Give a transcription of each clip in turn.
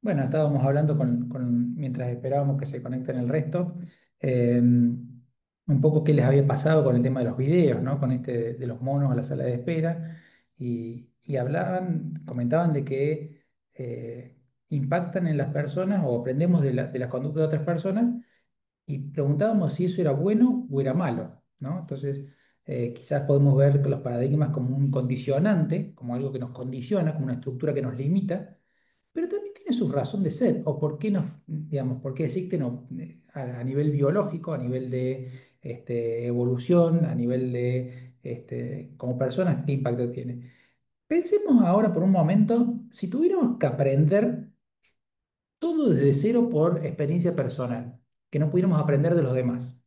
Bueno, estábamos hablando mientras esperábamos que se conecten el resto, un poco qué les había pasado con el tema de los videos, ¿no? Con este de los monos a la sala de espera, y comentaban de que impactan en las personas o aprendemos de la conducta de otras personas, y preguntábamos si eso era bueno o era malo, ¿no? Entonces, quizás podemos ver los paradigmas como un condicionante, como algo que nos condiciona, como una estructura que nos limita, pero también tiene su razón de ser, o por qué digamos, por qué existen a nivel biológico, a nivel de evolución, a nivel de, como personas, qué impacto tiene. Pensemos ahora por un momento, si tuviéramos que aprender todo desde cero por experiencia personal, que no pudiéramos aprender de los demás.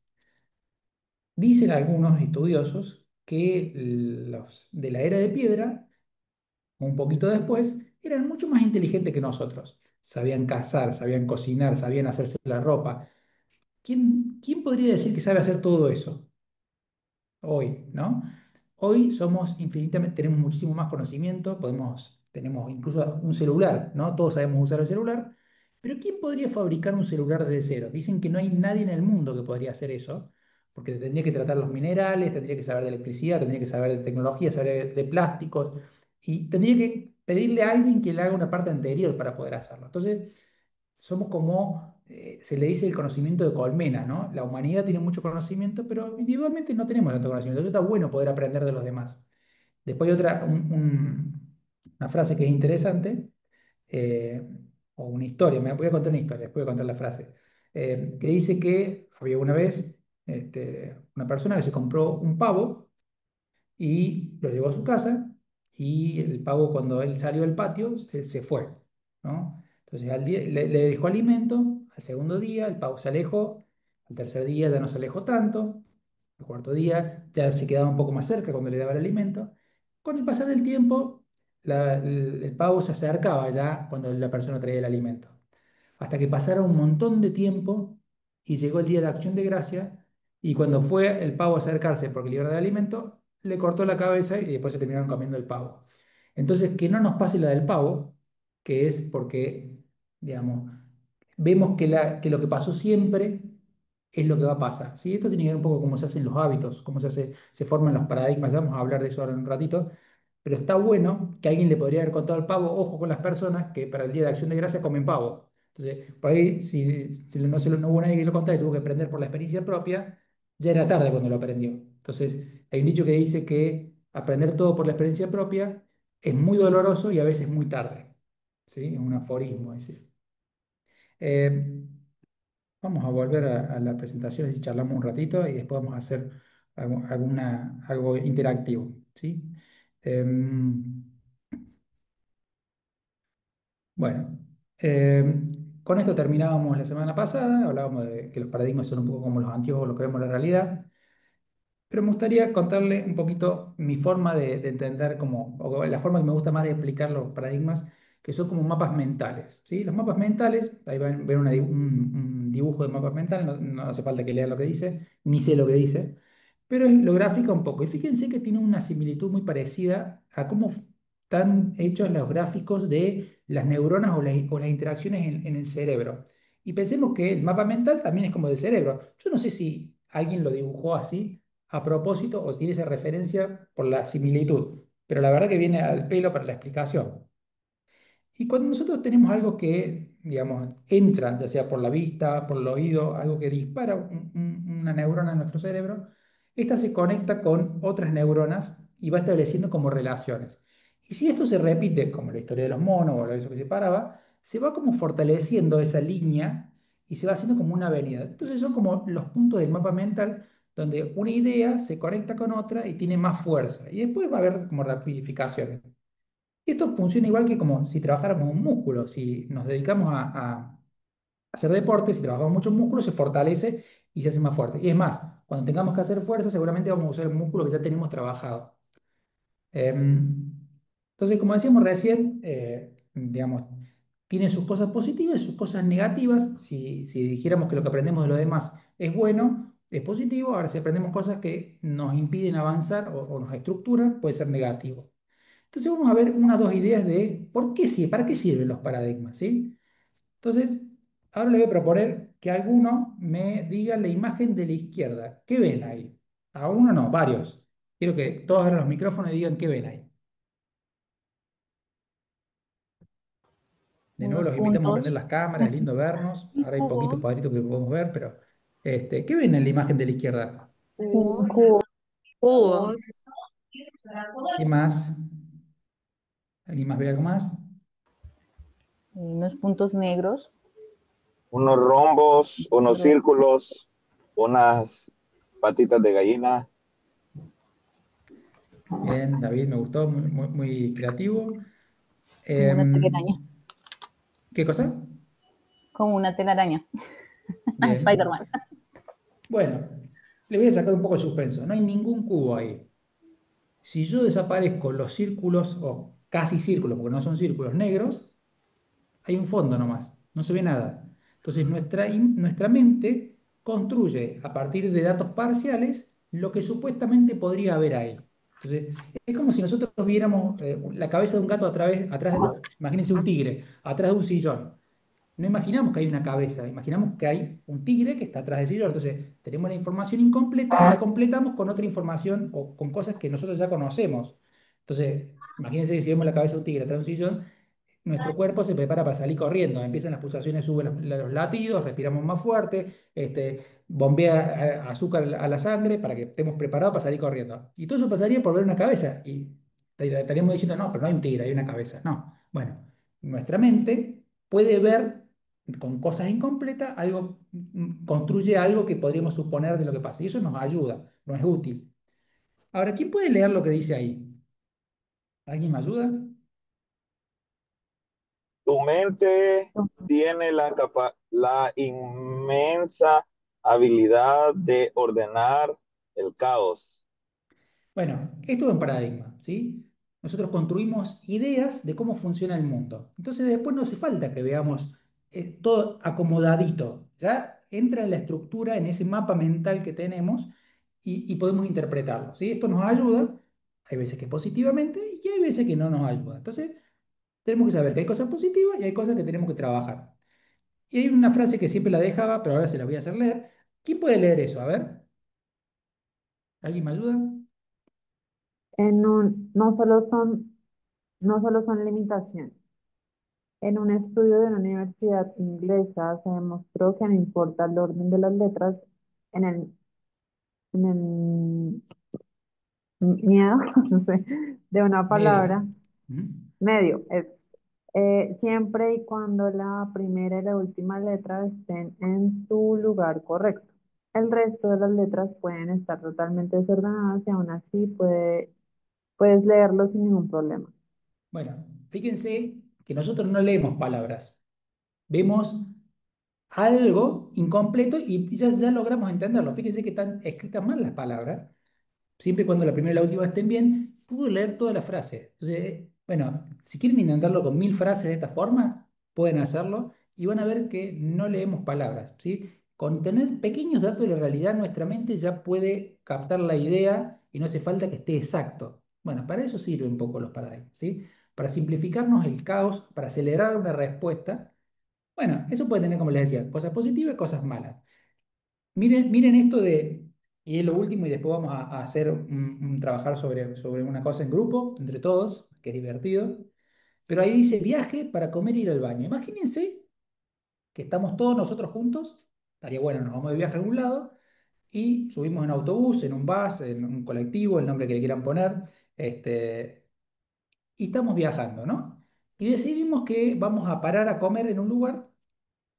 Dicen algunos estudiosos que los de la era de piedra, un poquito después, eran mucho más inteligentes que nosotros. Sabían cazar, sabían cocinar, sabían hacerse la ropa. ¿Quién podría decir que sabe hacer todo eso hoy, ¿no? Hoy somos infinitamente, tenemos muchísimo más conocimiento, tenemos incluso un celular, ¿no? Todos sabemos usar el celular, pero ¿quién podría fabricar un celular desde cero? Dicen que no hay nadie en el mundo que podría hacer eso, porque tendría que tratar los minerales, tendría que saber de electricidad, tendría que saber de tecnología, saber de plásticos, y tendría que pedirle a alguien que le haga una parte anterior para poder hacerlo. Entonces, somos como, se le dice el conocimiento de colmena, ¿no? La humanidad tiene mucho conocimiento, pero individualmente no tenemos tanto conocimiento. Entonces está bueno poder aprender de los demás. Después hay una frase que es interesante, eh, o una historia, me voy a contar una historia, después voy a contar la frase, que dice que había una vez una persona que se compró un pavo y lo llevó a su casa, y el pavo, cuando él salió del patio se fue, ¿no? Entonces le dejó alimento, al segundo día el pavo se alejó, al tercer día ya no se alejó tanto, al cuarto día ya se quedaba un poco más cerca cuando le daba el alimento. Con el pasar del tiempo, el pavo se acercaba ya cuando la persona traía el alimento, hasta que pasara un montón de tiempo y llegó el día de Acción de Gracia, y cuando fue el pavo a acercarse porque le iba a dar alimento, le cortó la cabeza y después se terminaron comiendo el pavo. Entonces, que no nos pase la del pavo, que es porque, digamos, vemos que lo que pasó siempre es lo que va a pasar, ¿sí? Esto tiene que ver un poco cómo se hacen los hábitos, cómo se forman los paradigmas. Ya vamos a hablar de eso ahora en un ratito, pero está bueno que alguien le podría haber contado al pavo, ojo con las personas que para el Día de Acción de Gracia comen pavo. Entonces, por ahí, si no hubo nadie que lo contara y tuvo que aprender por la experiencia propia, ya era tarde cuando lo aprendió. Entonces, hay un dicho que dice que aprender todo por la experiencia propia es muy doloroso y a veces muy tarde. ¿Sí? Es un aforismo ese. Eh, Vamos a volver a la presentación y charlamos un ratito y después vamos a hacer algo interactivo. ¿Sí? Em, bueno, con esto terminábamos la semana pasada, hablábamos de que los paradigmas son un poco como los anteojos, lo que vemos en la realidad. Pero me gustaría contarle un poquito mi forma de entender, o la forma que me gusta más de explicar los paradigmas, que son como mapas mentales, ¿sí? Los mapas mentales, ahí van a ver un dibujo de mapas mentales, no hace falta que lean lo que dice, ni sé lo que dice, pero lo grafica un poco. Y fíjense que tiene una similitud muy parecida a cómo están hechos los gráficos de las neuronas o las interacciones en el cerebro. Y pensemos que el mapa mental también es como del cerebro. Yo no sé si alguien lo dibujó así a propósito o tiene esa referencia por la similitud, pero la verdad que viene al pelo para la explicación. Y cuando nosotros tenemos algo que, digamos, entra, ya sea por la vista, por el oído, algo que dispara una neurona en nuestro cerebro, esta se conecta con otras neuronas y va estableciendo como relaciones. Y si esto se repite, como la historia de los monos o eso que se paraba, se va como fortaleciendo esa línea y se va haciendo como una avenida. Entonces son como los puntos del mapa mental donde una idea se conecta con otra y tiene más fuerza. Y después va a haber como ramificaciones. Esto funciona igual que como si trabajáramos un músculo. Si nos dedicamos a hacer deporte, si trabajamos mucho músculo, se fortalece y se hace más fuerte. Y es más, cuando tengamos que hacer fuerza, seguramente vamos a usar el músculo que ya tenemos trabajado. Entonces, como decíamos recién, digamos, tiene sus cosas positivas y sus cosas negativas. Si dijéramos que lo que aprendemos de los demás es bueno, es positivo. Ahora, si aprendemos cosas que nos impiden avanzar o nos estructuran, puede ser negativo. Entonces vamos a ver unas dos ideas de por qué para qué sirven los paradigmas, ¿sí? Entonces, ahora le voy a proponer que alguno me diga la imagen de la izquierda. ¿Qué ven ahí? A uno no, varios. Quiero que todos abran los micrófonos y digan qué ven ahí. De nuevo Unos los invitamos a prender puntos. las cámaras, es lindo vernos. Un Ahora hay poquitos cubo. cuadritos que podemos ver, pero ¿qué ven en la imagen de la izquierda? Un Cubos. cubo. Cubos. ¿Qué más? ¿Alguien más ve algo más? Unos puntos negros. Unos rombos, unos Ro- círculos, unas patitas de gallina, Bien, David, me gustó, muy creativo. Como una telaraña. Em, ¿Qué cosa? Como una telaraña. A Bien. Spider-Man. Bueno, le voy a sacar un poco de suspenso. No hay ningún cubo ahí. Si yo desaparezco los círculos, o casi círculos, porque no son círculos negros, hay un fondo nomás, no se ve nada. Entonces nuestra mente construye a partir de datos parciales lo que supuestamente podría haber ahí. Entonces, es como si nosotros viéramos la cabeza de un gato atrás, o imagínense un tigre, atrás de un sillón. No imaginamos que hay una cabeza, imaginamos que hay un tigre que está atrás del sillón. Entonces, tenemos la información incompleta y la completamos con otra información o con cosas que nosotros ya conocemos. Entonces, imagínense que si vemos la cabeza de un tigre atrás de un sillón, nuestro cuerpo se prepara para salir corriendo. Empiezan las pulsaciones, suben los latidos, respiramos más fuerte, bombea azúcar a la sangre para que estemos preparados para salir corriendo. Y todo eso pasaría por ver una cabeza. Y estaríamos diciendo, no, pero no hay un tigre, hay una cabeza. No. Bueno, nuestra mente puede ver con cosas incompletas algo, construye algo que podríamos suponer de lo que pasa. Y eso nos ayuda, nos es útil. Ahora, ¿quién puede leer lo que dice ahí? ¿Alguien me ayuda? tu mente tiene la inmensa habilidad de ordenar el caos. Bueno, esto es un paradigma, ¿sí? Nosotros construimos ideas de cómo funciona el mundo. Entonces después no hace falta que veamos todo acomodadito. Ya entra en la estructura, en ese mapa mental que tenemos y podemos interpretarlo, ¿sí? Esto nos ayuda, hay veces que positivamente y hay veces que no nos ayuda. Entonces tenemos que saber que hay cosas positivas y hay cosas que tenemos que trabajar. Y hay una frase que siempre la dejaba, pero ahora se la voy a hacer leer. ¿Quién puede leer eso? A ver, ¿alguien me ayuda? No solo son limitaciones. En un estudio de una universidad inglesa se demostró que no importa el orden de las letras en el miedo, no sé, de una Medio. palabra, Ujú. medio, es siempre y cuando la primera y la última letra estén en su lugar correcto. El resto de las letras pueden estar totalmente desordenadas y aún así puedes leerlo sin ningún problema. Bueno, fíjense que nosotros no leemos palabras, vemos algo incompleto y ya logramos entenderlo. Fíjense que están escritas mal las palabras, siempre y cuando la primera y la última estén bien, puedo leer toda la frase. Entonces, bueno, si quieren intentarlo con 1000 frases de esta forma, pueden hacerlo y van a ver que no leemos palabras, ¿sí? Con tener pequeños datos de la realidad, nuestra mente ya puede captar la idea y no hace falta que esté exacto. Bueno, para eso sirven un poco los paradigmas, ¿sí? Para simplificarnos el caos, para acelerar una respuesta. Bueno, eso puede tener, como les decía, cosas positivas y cosas malas. Miren esto y es lo último, y después vamos a hacer un trabajar sobre una cosa en grupo, entre todos, que es divertido. Pero ahí dice viaje para comer e ir al baño. Imagínense que estamos todos nosotros juntos, estaría bueno, nos vamos de viaje a algún lado, y subimos en autobús, en un bus, en un colectivo, el nombre que le quieran poner, y estamos viajando, ¿no? Y decidimos que vamos a parar a comer en un lugar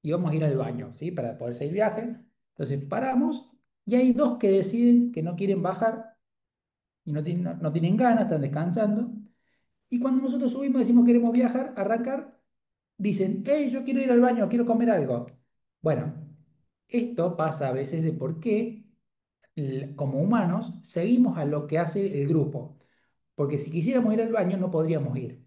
y vamos a ir al baño, ¿sí? Para poder seguir viaje. Entonces paramos y hay dos que deciden que no quieren bajar y no tienen ganas, están descansando. Y cuando nosotros subimos y decimos queremos viajar, arrancar, dicen, hey, yo quiero ir al baño, quiero comer algo. Bueno, esto pasa a veces de por qué como humanos seguimos a lo que hace el grupo. Porque si quisiéramos ir al baño no podríamos ir.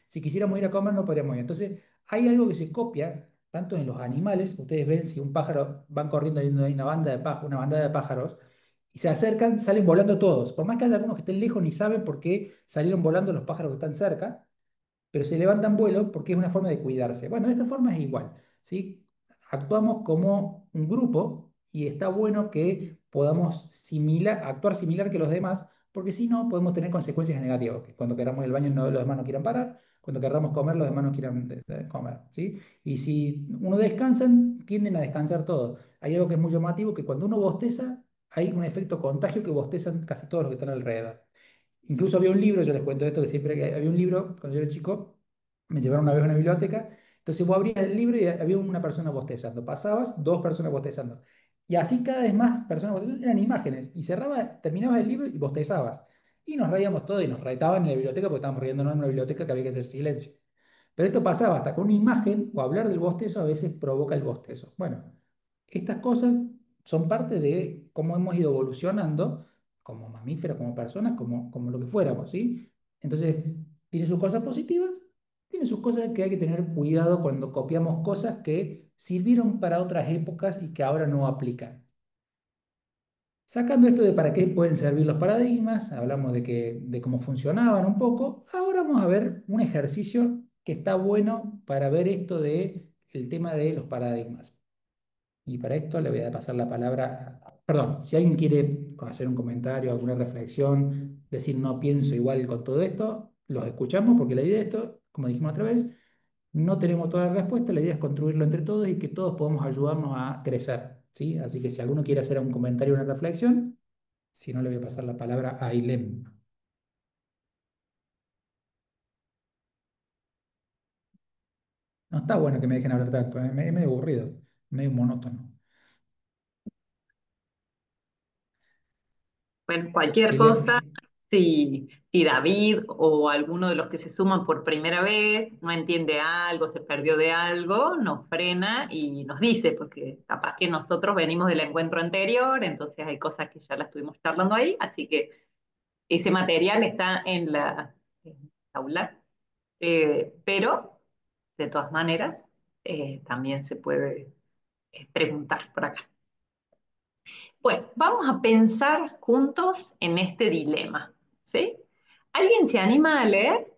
Si quisiéramos ir a comer no podríamos ir. Entonces hay algo que se copia tanto en los animales. Ustedes ven si un pájaro van corriendo y hay una bandada de pájaros y se acercan, salen volando todos. Por más que haya algunos que estén lejos ni saben por qué salieron volando los pájaros que están cerca, pero se levantan vuelo porque es una forma de cuidarse. Bueno, de esta forma es igual. ¿sí? Actuamos como un grupo y está bueno que podamos actuar similar que los demás, porque si no podemos tener consecuencias negativas, que cuando queramos ir al baño los demás no quieran parar, cuando queramos comer los demás no quieran comer, ¿sí? Y si uno descansa, tienden a descansar todos. Hay algo que es muy llamativo, que cuando uno bosteza, hay un efecto contagio que bostezan casi todos los que están alrededor. Incluso había un libro, yo les cuento esto, que siempre que había un libro, cuando yo era chico, me llevaron una vez a una biblioteca, entonces vos abrías el libro y había una persona bostezando, pasabas, dos personas bostezando. Y así cada vez más personas bostezando, eran imágenes, y terminabas el libro y bostezabas. Y nos reíamos todos y nos retaban en la biblioteca porque estábamos riéndonos en una biblioteca que había que hacer silencio. Pero esto pasaba hasta con una imagen o hablar del bostezo a veces provoca el bostezo. Bueno, estas cosas son parte de cómo hemos ido evolucionando como mamíferos, como personas, como lo que fuéramos, ¿sí? Entonces, tiene sus cosas positivas, tiene sus cosas que hay que tener cuidado cuando copiamos cosas que sirvieron para otras épocas y que ahora no aplican. Sacando esto de para qué pueden servir los paradigmas, hablamos de cómo funcionaban un poco, ahora vamos a ver un ejercicio que está bueno para ver esto de el tema de los paradigmas. Y para esto le voy a pasar la palabra, perdón, si alguien quiere hacer un comentario, alguna reflexión, decir no pienso igual con todo esto, los escuchamos porque la idea de esto, como dijimos otra vez, no tenemos toda la respuesta, la idea es construirlo entre todos y que todos podamos ayudarnos a crecer, ¿sí? Así que si alguno quiere hacer un comentario o una reflexión, si no le voy a pasar la palabra a Ailem. No está bueno que me dejen hablar tanto, es medio aburrido, medio monótono. Bueno, cualquier Ailem, cosa, si David o alguno de los que se suman por primera vez no entiende algo, se perdió de algo, nos frena y nos dice, porque capaz que nosotros venimos del encuentro anterior, entonces hay cosas que ya las estuvimos charlando ahí, así que ese material está en la aula, pero de todas maneras también se puede preguntar por acá. Bueno, vamos a pensar juntos en este dilema, ¿sí? ¿Alguien se anima a leer?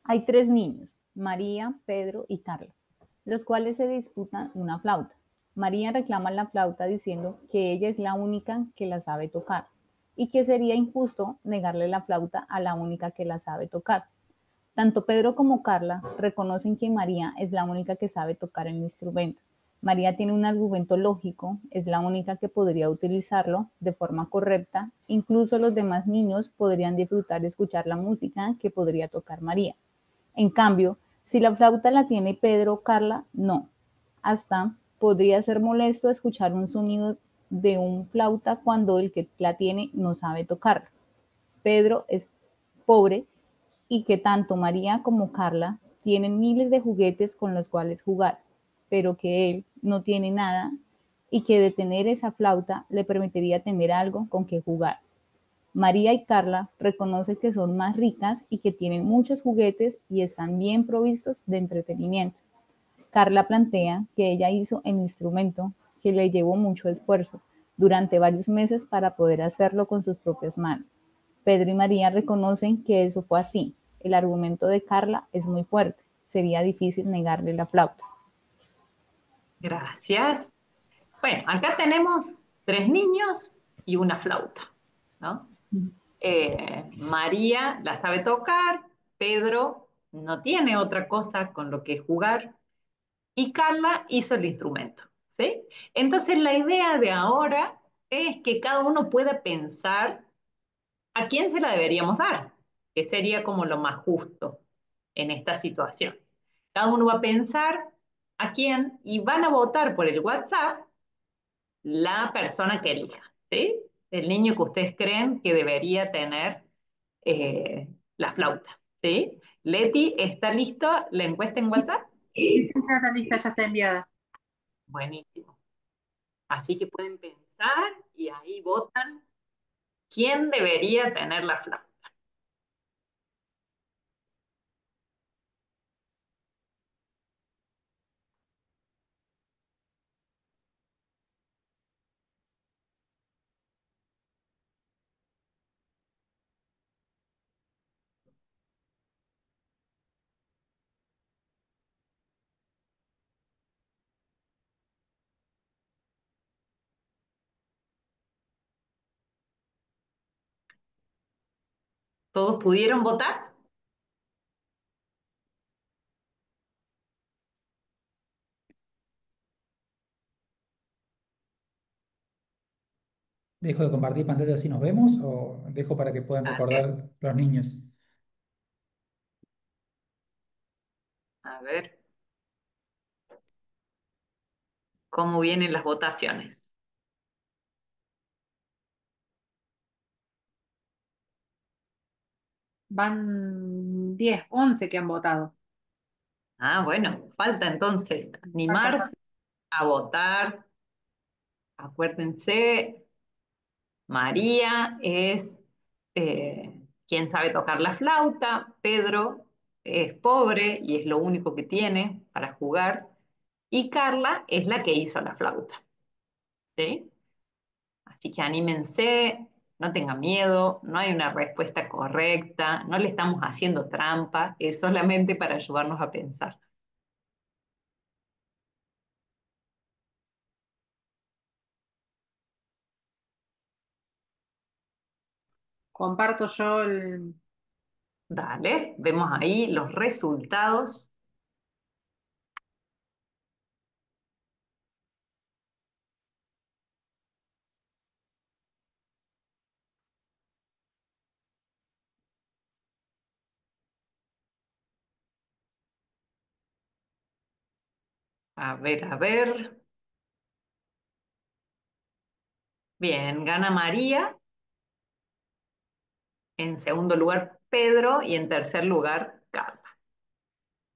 Hay tres niños, María, Pedro y Carla, los cuales se disputan una flauta. María reclama la flauta diciendo que ella es la única que la sabe tocar y que sería injusto negarle la flauta a la única que la sabe tocar. Tanto Pedro como Carla reconocen que María es la única que sabe tocar el instrumento. María tiene un argumento lógico, es la única que podría utilizarlo de forma correcta. Incluso los demás niños podrían disfrutar de escuchar la música que podría tocar María. En cambio, si la flauta la tiene Pedro o Carla, no. Hasta podría ser molesto escuchar un sonido de un flauta cuando el que la tiene no sabe tocarla. Pedro es pobre y que tanto María como Carla tienen miles de juguetes con los cuales jugar, pero que él no tiene nada y que de tener esa flauta le permitiría tener algo con que jugar. María y Carla reconocen que son más ricas y que tienen muchos juguetes y están bien provistos de entretenimiento. Carla plantea que ella hizo el instrumento que le llevó mucho esfuerzo durante varios meses para poder hacerlo con sus propias manos. Pedro y María reconocen que eso fue así. El argumento de Carla es muy fuerte. Sería difícil negarle la flauta. Gracias. Bueno, acá tenemos tres niños y una flauta, ¿no? María la sabe tocar, Pedro no tiene otra cosa con lo que jugar y Carla hizo el instrumento, ¿sí? Entonces la idea de ahora es que cada uno pueda pensar a quién se la deberíamos dar, que sería como lo más justo en esta situación. Cada uno va a pensar a quién y van a votar por el WhatsApp la persona que elija, ¿sí? El niño que ustedes creen que debería tener la flauta, ¿sí? Leti, ¿está listo la encuesta en WhatsApp? Sí, sí, ya está lista, ya está enviada. Buenísimo. Así que pueden pensar y ahí votan quién debería tener la flauta. ¿Todos pudieron votar? ¿Dejo de compartir pantalla así nos vemos o dejo para que puedan Dale. recordar los niños? A ver cómo vienen las votaciones. Van 10, 11 que han votado. Ah, bueno, falta entonces Falta, animarse a votar. Acuérdense, María es quien sabe tocar la flauta, Pedro es pobre y es lo único que tiene para jugar, y Carla es la que hizo la flauta, ¿sí? Así que anímense, no tengan miedo, no hay una respuesta correcta, no le estamos haciendo trampa, es solamente para ayudarnos a pensar. comparto yo el... Dale, vemos ahí los resultados. A ver, a ver. Bien, gana María, en segundo lugar Pedro y en tercer lugar Carla.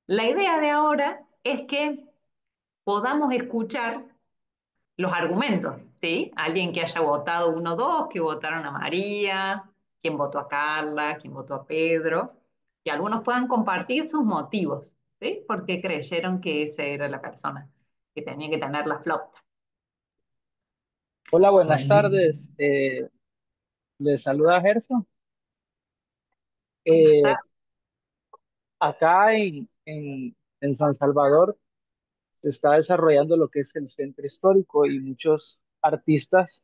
La idea de ahora es que podamos escuchar los argumentos, ¿sí? Alguien que haya votado uno o dos, que votaron a María, quien votó a Carla, quien votó a Pedro, y algunos puedan compartir sus motivos, ¿sí? Porque creyeron que esa era la persona que tenía que tener la flauta. Hola, buenas Ahí, tardes. Les saluda Gerson. Buenas Eh, tardes. Acá en San Salvador se está desarrollando lo que es el centro histórico y muchos artistas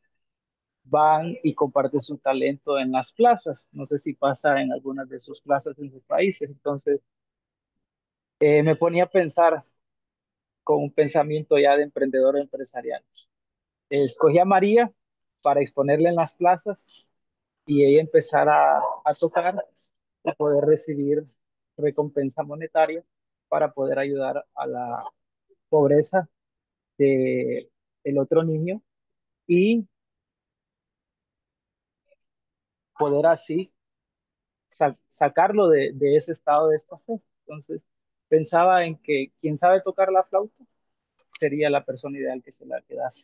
van y comparten su talento en las plazas. No sé si pasa en algunas de sus plazas en sus países. Entonces, me ponía a pensar con un pensamiento ya de emprendedor empresarial. Escogí a María para exponerla en las plazas y ella empezar a tocar y poder recibir recompensa monetaria para poder ayudar a la pobreza de el otro niño y poder así sacarlo de ese estado de escasez. Entonces, pensaba en que quien sabe tocar la flauta sería la persona ideal que se la quedase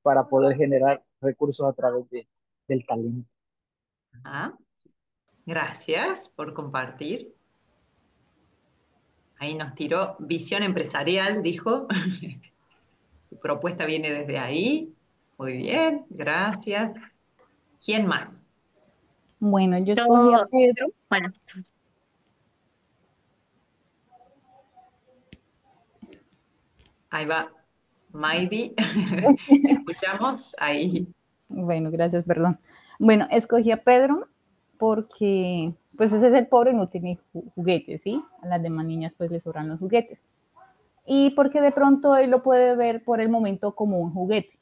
para poder generar recursos a través del talento. Ah, gracias por compartir. Ahí nos tiró visión empresarial, dijo. Su propuesta viene desde ahí. Muy bien, gracias. ¿Quién más? Bueno, yo escogí a Yo, Pedro. bueno, Ahí va Maidi. Escuchamos ahí. Bueno, gracias, perdón. Bueno, escogí a Pedro porque, pues ese es el pobre, no tiene juguetes, ¿sí? A las demás niñas pues le sobran los juguetes. Y porque de pronto él lo puede ver por el momento como un juguete,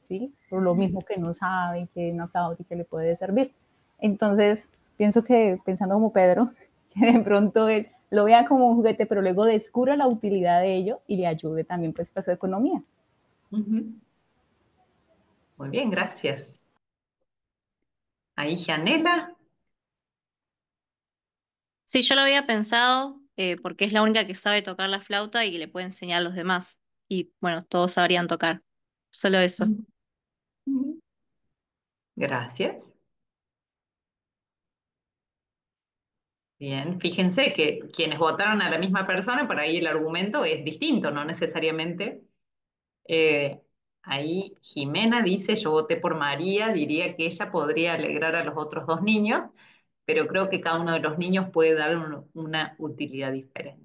¿sí? Por lo mismo que no sabe que una flauta y que le puede servir. Entonces, pienso que pensando como Pedro, que de pronto él lo vea como un juguete, pero luego descubra la utilidad de ello y le ayude también pues para su economía. Ujú. Muy bien, gracias. Ahí Janela. Sí, yo lo había pensado porque es la única que sabe tocar la flauta y que le puede enseñar a los demás. Y bueno, todos sabrían tocar. Solo eso. Ujú. Gracias. Bien, fíjense que quienes votaron a la misma persona, por ahí el argumento es distinto, no necesariamente. Eh, Ahí Jimena dice, yo voté por María, diría que ella podría alegrar a los otros dos niños, pero creo que cada uno de los niños puede dar una utilidad diferente.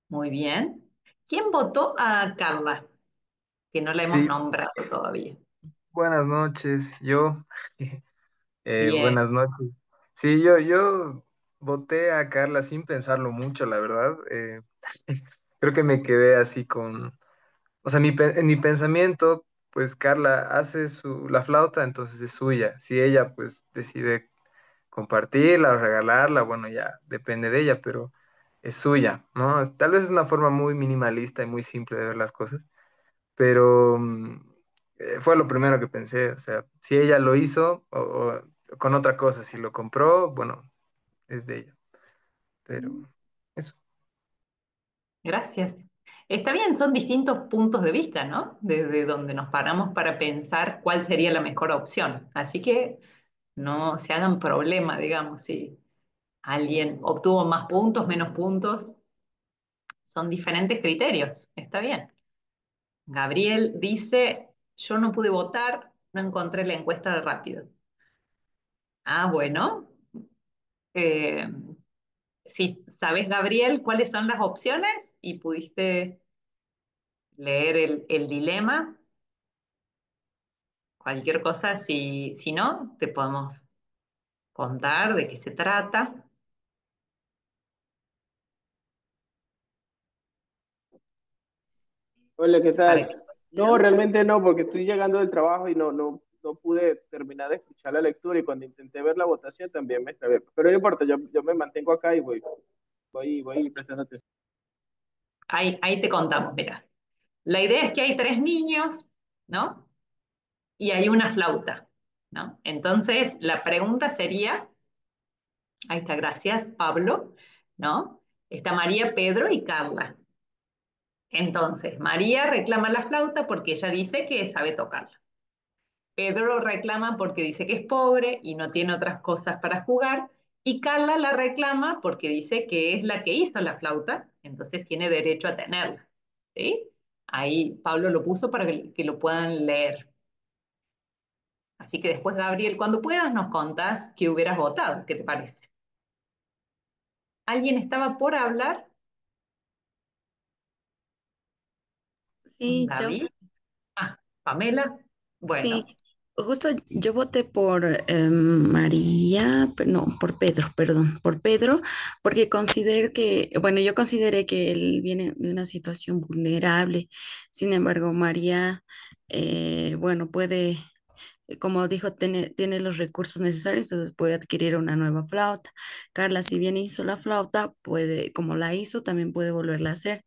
Muy bien. ¿Quién votó a Carla? Que no la hemos Sí, nombrado todavía. buenas noches. Yo Bien, Buenas noches. Sí, yo voté a Carla sin pensarlo mucho, la verdad. Creo que me quedé así con, o sea, en mi pensamiento, pues Carla hace la flauta, entonces es suya. Si ella pues decide compartirla o regalarla, bueno, ya depende de ella, pero es suya, ¿no? Tal vez es una forma muy minimalista y muy simple de ver las cosas, pero fue lo primero que pensé, o sea, si ella lo hizo o con otra cosa, si lo compró, bueno, es de ella, pero eso. gracias. Está bien, son distintos puntos de vista, ¿no? Desde donde nos paramos para pensar cuál sería la mejor opción. Así que no se hagan problema, digamos, si alguien obtuvo más puntos, menos puntos, son diferentes criterios. Está bien. Gabriel dice, yo no pude votar, no encontré la encuesta de rápido. Ah, bueno. Eh, si sabes, Gabriel, cuáles son las opciones y pudiste leer el dilema, cualquier cosa, si no, te podemos contar de qué se trata Hola, ¿qué para tal? que... No, realmente no, porque estoy llegando del trabajo y no pude terminar de escuchar la lectura y cuando intenté ver la votación también me extravié. Pero no importa, yo me mantengo acá y voy prestando atención. Ahí te contamos, mira. La idea es que hay tres niños, ¿no? Y hay una flauta, ¿no? Entonces, la pregunta sería, ahí está, gracias, Pablo, ¿no? Está María, Pedro y Carla. Entonces, María reclama la flauta porque ella dice que sabe tocarla. Pedro reclama porque dice que es pobre y no tiene otras cosas para jugar. Y Carla la reclama porque dice que es la que hizo la flauta, entonces tiene derecho a tenerla. ¿Sí? Ahí Pablo lo puso para que lo puedan leer. Así que después, Gabriel, cuando puedas, nos contás que hubieras votado. ¿Qué te parece? ¿Alguien estaba por hablar? Sí, David. Ah, Pamela. Bueno, sí, justo yo voté por María, no, por Pedro, perdón, por Pedro, porque considero que, bueno, yo consideré que él viene de una situación vulnerable. Sin embargo, María, bueno, puede, como dijo, tiene los recursos necesarios, entonces puede adquirir una nueva flauta. Carla, si bien hizo la flauta, puede, como la hizo, también puede volverla a hacer,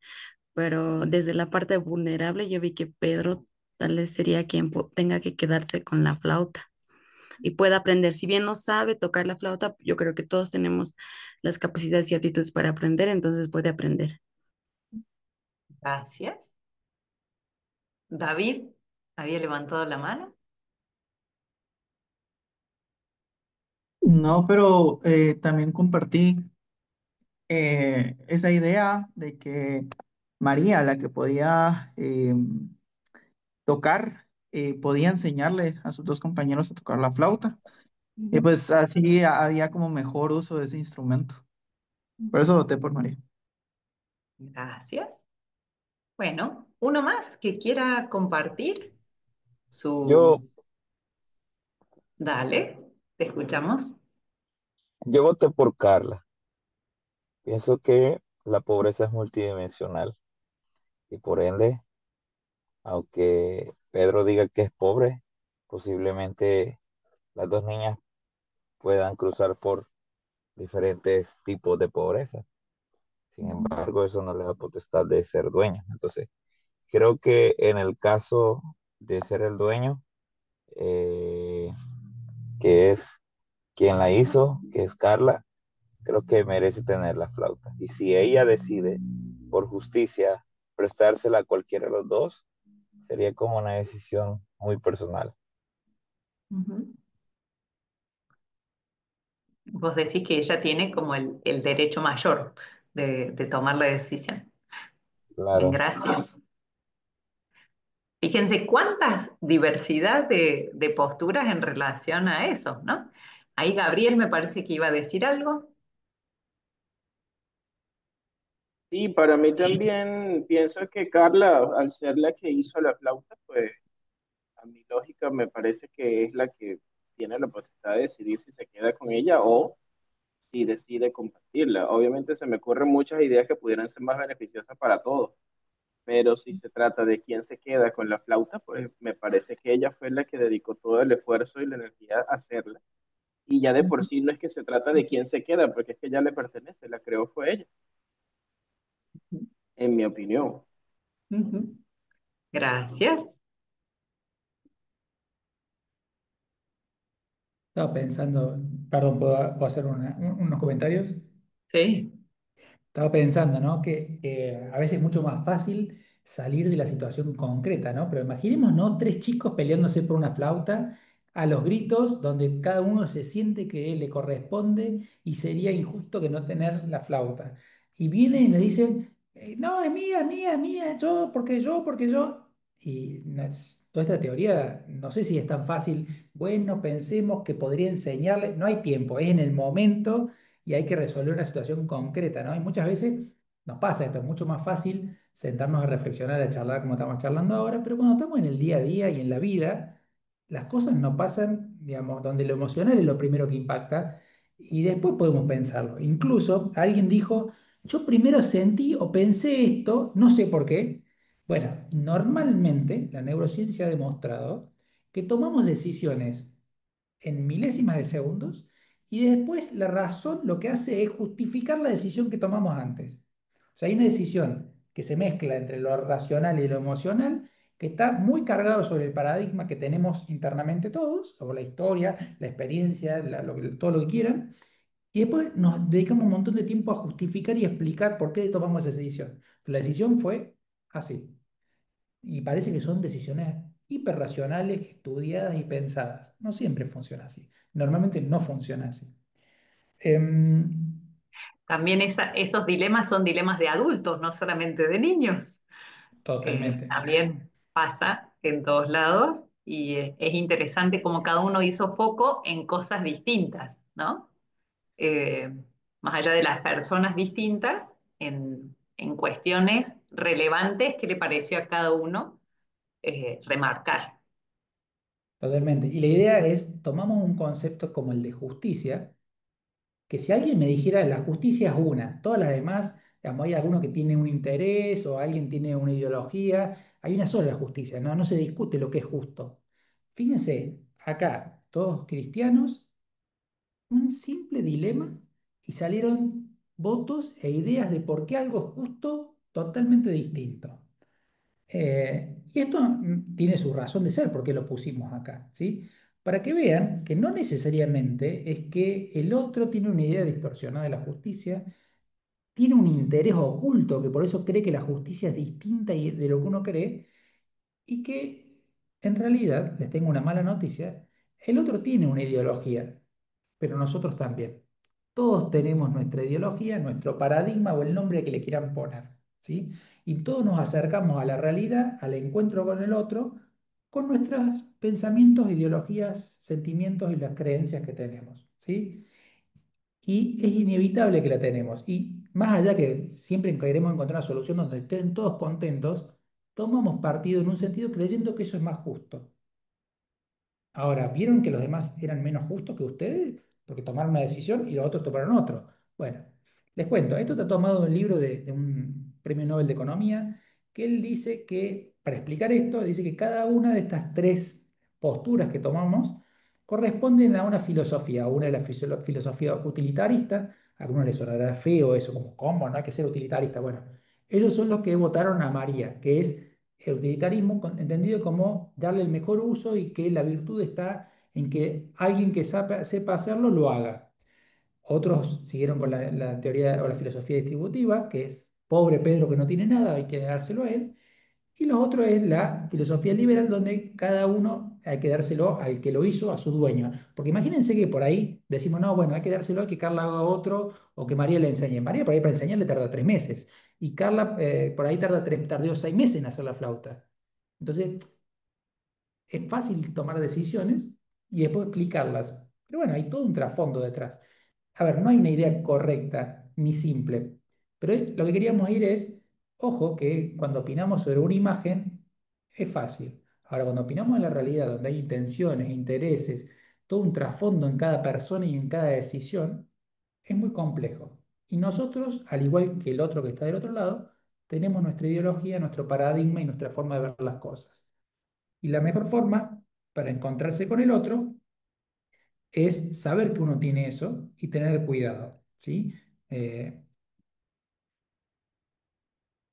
pero desde la parte vulnerable yo vi que Pedro tal vez sería quien tenga que quedarse con la flauta y pueda aprender. Si bien no sabe tocar la flauta, yo creo que todos tenemos las capacidades y aptitudes para aprender, entonces puede aprender. gracias. David había levantado la mano. No, pero también compartí esa idea de que María, la que podía tocar, podía enseñarle a sus dos compañeros a tocar la flauta. Y Ujú, pues así había como mejor uso de ese instrumento. Por eso ujú. voté por María. Gracias. Bueno, uno más que quiera compartir Yo, su... Dale, te escuchamos. yo voté por Carla. Pienso que la pobreza es multidimensional y por ende, aunque Pedro diga que es pobre, posiblemente las dos niñas puedan cruzar por diferentes tipos de pobreza. Sin Ujú. embargo, eso no le da potestad de ser dueño. Entonces, creo que en el caso de ser el dueño, eh, que es quien la hizo, que es Carla, creo que merece tener la flauta. Y si ella decide, por justicia, prestársela a cualquiera de los dos, sería como una decisión muy personal. Ujú. Vos decís que ella tiene como el derecho mayor de tomar la decisión. Bien, Claro. gracias. Fíjense cuántas diversidad de posturas en relación a eso, ¿no? Ahí Gabriel me parece que iba a decir algo. Sí, para mí también pienso que Carla, al ser la que hizo la flauta, pues a mi lógica me parece que es la que tiene tiene la posibilidad de decidir si se queda con ella o si decide compartirla. Obviamente se me ocurren muchas ideas que pudieran ser más beneficiosas para todos, pero si se trata de quién se queda con la flauta, pues me parece que ella fue la que dedicó todo el esfuerzo y la energía a hacerla. Y ya de por sí no es que se trata de quién se queda, porque es que ya le pertenece, la creó fue ella, en mi opinión. Ujú. Gracias. Estaba pensando, perdón, ¿puedo hacer unos comentarios? Sí. Estaba pensando, ¿no? Que a veces es mucho más fácil salir de la situación concreta, ¿no? Pero imaginémonos tres chicos peleándose por una flauta a los gritos, donde cada uno se siente que le corresponde y sería injusto que no tener la flauta. Y vienen y le dicen, no, es mía, es mía, yo, porque yo. Y toda esta teoría, no sé si es tan fácil. Bueno, pensemos que podría enseñarle, no hay tiempo, es en el momento y hay que resolver una situación concreta, ¿no? Y muchas veces nos pasa esto, es mucho más fácil sentarnos a reflexionar, a charlar como estamos charlando ahora, pero cuando estamos en el día a día y en la vida, las cosas no pasan, digamos, donde lo emocional es lo primero que impacta y después podemos pensarlo. Incluso alguien dijo, yo primero sentí o pensé esto, no sé por qué. Bueno, normalmente la neurociencia ha demostrado que tomamos decisiones en milésimas de segundos y después la razón lo que hace es justificar la decisión que tomamos antes. O sea, hay una decisión que se mezcla entre lo racional y lo emocional que está muy cargado sobre el paradigma que tenemos internamente todos, o la historia, la experiencia, todo lo que quieran, y después nos dedicamos un montón de tiempo a justificar y explicar por qué tomamos esa decisión. Pero la decisión fue así. Y parece que son decisiones hiperracionales, estudiadas y pensadas. No siempre funciona así. Normalmente no funciona así. Em, También esos dilemas son dilemas de adultos, no solamente de niños. Totalmente. También pasa en todos lados y es interesante cómo cada uno hizo foco en cosas distintas, ¿no? Eh, Más allá de las personas distintas, en cuestiones relevantes que le pareció a cada uno remarcar. Totalmente. Y la idea es, tomamos un concepto como el de justicia, que si alguien me dijera la justicia es una, todas las demás, digamos, hay alguno que tiene un interés o alguien tiene una ideología, hay una sola justicia, ¿no? No se discute lo que es justo. Fíjense, acá, todos cristianos, un simple dilema y salieron votos e ideas de por qué algo es justo totalmente distinto. Y esto tiene su razón de ser, porque lo pusimos acá, ¿sí? Para que vean que no necesariamente es que el otro tiene una idea distorsionada de la justicia, tiene un interés oculto, que por eso cree que la justicia es distinta de lo que uno cree, y que en realidad, les tengo una mala noticia, el otro tiene una ideología, pero nosotros también. Todos tenemos nuestra ideología, nuestro paradigma o el nombre que le quieran poner, ¿sí? Y todos nos acercamos a la realidad, al encuentro con el otro, con nuestros pensamientos, ideologías, sentimientos y las creencias que tenemos, ¿sí? Y es inevitable que la tenemos. Y más allá que siempre queremos encontrar una solución donde estén todos contentos, tomamos partido en un sentido creyendo que eso es más justo. Ahora, ¿vieron que los demás eran menos justos que ustedes? Porque tomaron una decisión y los otros tomaron otro. Bueno, les cuento, esto está tomado de un libro de un premio Nobel de Economía, que él dice que, para explicar esto, dice que cada una de estas tres posturas que tomamos corresponden a una filosofía. Una es la filosofía utilitarista, a algunos les sonará feo eso, como, ¿cómo? No hay que ser utilitarista. Bueno, ellos son los que votaron a María, que es el utilitarismo entendido como darle el mejor uso y que la virtud está en que alguien que sepa hacerlo lo haga. Otros siguieron con la teoría o la filosofía distributiva, que es pobre Pedro que no tiene nada, hay que dárselo a él. Y lo otro es la filosofía liberal, donde cada uno hay que dárselo al que lo hizo, a su dueño. Porque imagínense que por ahí decimos, no, bueno, hay que dárselo a que Carla haga otro o que María le enseñe. María por ahí para enseñarle tarda 3 meses. Y Carla por ahí tardó 6 meses en hacer la flauta. Entonces, es fácil tomar decisiones y después explicarlas. Pero bueno, hay todo un trasfondo detrás. A ver, no hay una idea correcta ni simple, pero lo que queríamos ir es, ojo, que cuando opinamos sobre una imagen es fácil. Ahora, cuando opinamos en la realidad, donde hay intenciones, intereses, todo un trasfondo en cada persona y en cada decisión, es muy complejo. Y nosotros, al igual que el otro que está del otro lado, tenemos nuestra ideología, nuestro paradigma y nuestra forma de ver las cosas. Y la mejor forma para encontrarse con el otro es saber que uno tiene eso y tener cuidado, ¿sí? Eh,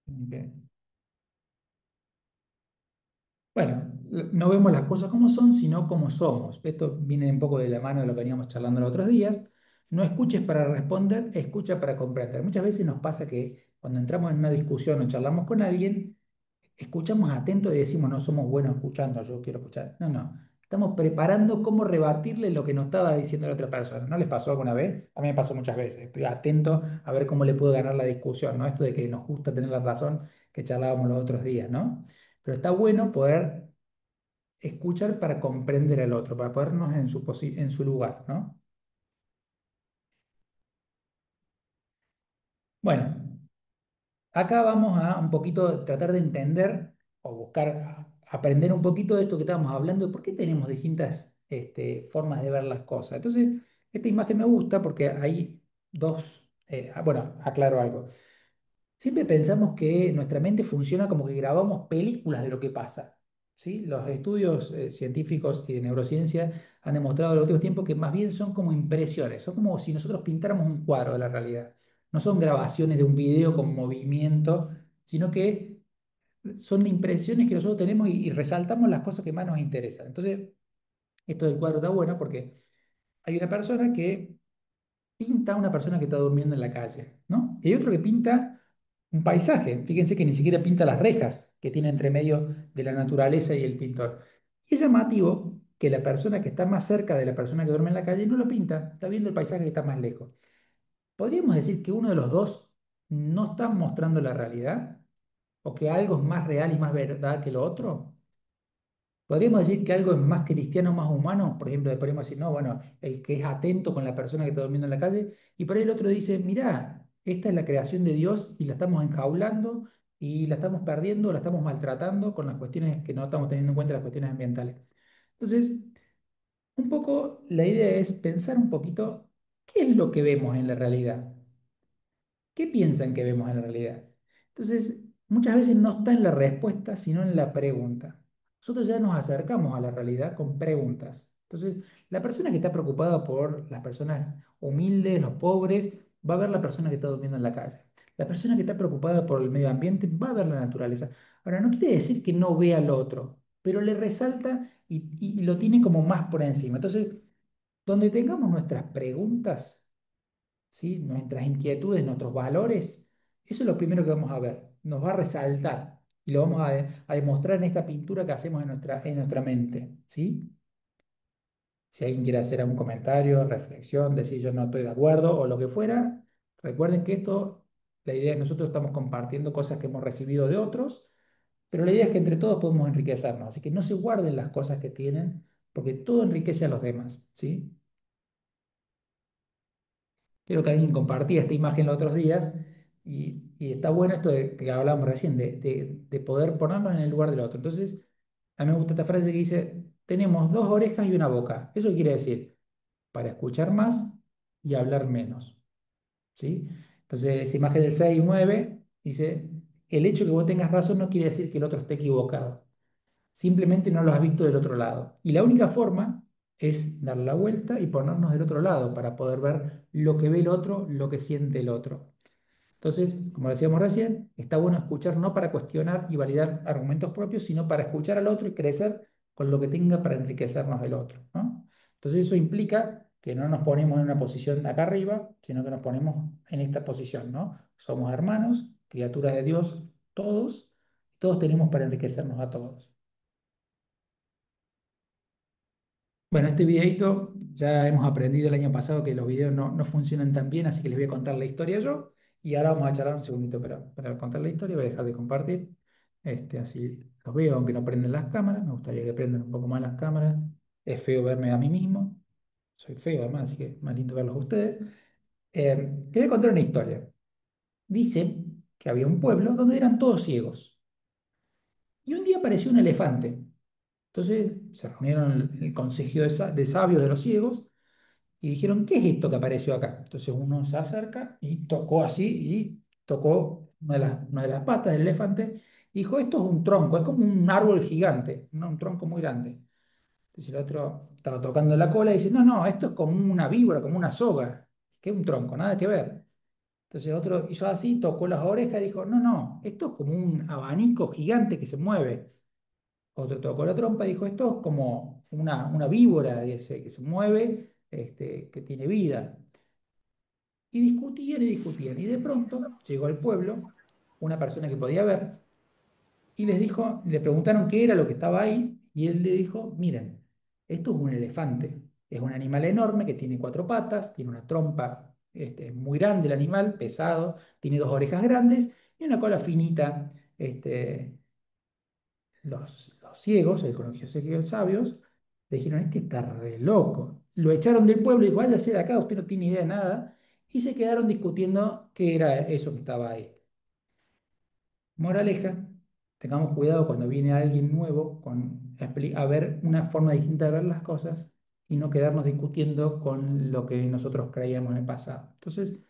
ok. Bueno, no vemos las cosas como son, sino como somos. Esto viene un poco de la mano de lo que veníamos charlando los otros días. No escuches para responder, escucha para comprender. Muchas veces nos pasa que cuando entramos en una discusión o charlamos con alguien, escuchamos atentos y decimos, no somos buenos escuchando, yo quiero escuchar. No, no. Estamos preparando cómo rebatirle lo que nos estaba diciendo la otra persona. ¿No les pasó alguna vez? A mí me pasó muchas veces. Estoy atento a ver cómo le puedo ganar la discusión, ¿no? Esto de que nos gusta tener la razón que charlábamos los otros días, ¿no? Pero está bueno poder escuchar para comprender al otro, para ponernos en en su lugar, ¿no? Bueno, acá vamos a un poquito tratar de entender o buscar aprender un poquito de esto que estábamos hablando, de por qué tenemos distintas formas de ver las cosas. Entonces, esta imagen me gusta porque hay dos, bueno, aclaro algo. Siempre pensamos que nuestra mente funciona como que grabamos películas de lo que pasa, ¿sí? Los estudios científicos y de neurociencia han demostrado en los últimos tiempos que más bien son como impresiones, son como si nosotros pintáramos un cuadro de la realidad. No son grabaciones de un video con movimiento, sino que son impresiones que nosotros tenemos y resaltamos las cosas que más nos interesan. Entonces, esto del cuadro está bueno porque hay una persona que pinta a una persona que está durmiendo en la calle, ¿no? Y hay otro que pinta un paisaje. Fíjense que ni siquiera pinta las rejas que tiene entre medio de la naturaleza y el pintor. Y es llamativo que la persona que está más cerca de la persona que duerme en la calle no lo pinta, está viendo el paisaje que está más lejos. ¿Podríamos decir que uno de los dos no está mostrando la realidad? ¿O que algo es más real y más verdad que lo otro? ¿Podríamos decir que algo es más cristiano, más humano? Por ejemplo, podríamos decir, no, bueno, el que es atento con la persona que está durmiendo en la calle, y por ahí el otro dice, mirá, esta es la creación de Dios y la estamos enjaulando y la estamos perdiendo, la estamos maltratando con las cuestiones que no estamos teniendo en cuenta, las cuestiones ambientales. Entonces, un poco la idea es pensar un poquito qué es lo que vemos en la realidad. ¿Qué piensan que vemos en la realidad? Entonces, muchas veces no está en la respuesta, sino en la pregunta. Nosotros ya nos acercamos a la realidad con preguntas. Entonces, la persona que está preocupada por las personas humildes, los pobres, va a ver la persona que está durmiendo en la calle. La persona que está preocupada por el medio ambiente va a ver la naturaleza. Ahora, no quiere decir que no vea al otro, pero le resalta y lo tiene como más por encima. Entonces, donde tengamos nuestras preguntas, ¿sí? Nuestras inquietudes, nuestros valores, eso es lo primero que vamos a ver, nos va a resaltar y lo vamos a demostrar en esta pintura que hacemos en nuestra mente, ¿sí? Si alguien quiere hacer algún comentario, reflexión, decir yo no estoy de acuerdo o lo que fuera, recuerden que esto, la idea es que nosotros estamos compartiendo cosas que hemos recibido de otros, pero la idea es que entre todos podemos enriquecernos, así que no se guarden las cosas que tienen, porque todo enriquece a los demás, ¿sí? Creo que alguien compartía esta imagen los otros días y está bueno esto de que hablábamos recién, de poder ponernos en el lugar del otro. Entonces, a mí me gusta esta frase que dice, tenemos dos orejas y una boca. Eso quiere decir, para escuchar más y hablar menos. ¿Sí? Entonces, esa imagen del 6 y 9 dice, el hecho de que vos tengas razón no quiere decir que el otro esté equivocado. Simplemente no lo has visto del otro lado. Y la única forma es dar la vuelta y ponernos del otro lado para poder ver lo que ve el otro, lo que siente el otro. Entonces, como decíamos recién, está bueno escuchar no para cuestionar y validar argumentos propios, sino para escuchar al otro y crecer con lo que tenga para enriquecernos del otro, ¿no? Entonces, eso implica que no nos ponemos en una posición de acá arriba, sino que nos ponemos en esta posición, ¿no? Somos hermanos, criaturas de Dios, todos tenemos para enriquecernos a todos. Bueno, este videito ya hemos aprendido el año pasado que los videos no funcionan tan bien, así que les voy a contar la historia yo. Y ahora vamos a charlar un segundito para contar la historia. Voy a dejar de compartir. Así los veo, aunque no prenden las cámaras. Me gustaría que prendan un poco más las cámaras. Es feo verme a mí mismo. Soy feo además, así que más lindo verlos a ustedes. Les voy a contar una historia. Dice que había un pueblo donde eran todos ciegos. Y un día apareció un elefante. Entonces se reunieron el consejo de sabios de los ciegos y dijeron, ¿qué es esto que apareció acá? Entonces uno se acerca y tocó así y tocó una de las patas del elefante y dijo, esto es un tronco, es como un árbol gigante, ¿no? Un tronco muy grande. Entonces el otro estaba tocando la cola y dice, no, no, esto es como una víbora, como una soga, que es un tronco, nada que ver. Entonces otro hizo así, tocó las orejas y dijo, no, no, esto es como un abanico gigante que se mueve. Otro tocó la trompa y dijo, esto es como una víbora que se mueve, que tiene vida. Y discutían y discutían. Y de pronto llegó al pueblo una persona que podía ver y les dijo, le preguntaron qué era lo que estaba ahí, y él le dijo, miren, esto es un elefante, es un animal enorme que tiene cuatro patas, tiene una trompa muy grande el animal, pesado, tiene dos orejas grandes y una cola finita. Los ciegos, el colegio de sabios, le dijeron, este está re loco. Lo echaron del pueblo y dijo, váyase de acá, usted no tiene idea de nada, y se quedaron discutiendo qué era eso que estaba ahí. Moraleja, tengamos cuidado cuando viene alguien nuevo a ver una forma distinta de ver las cosas y no quedarnos discutiendo con lo que nosotros creíamos en el pasado. Entonces,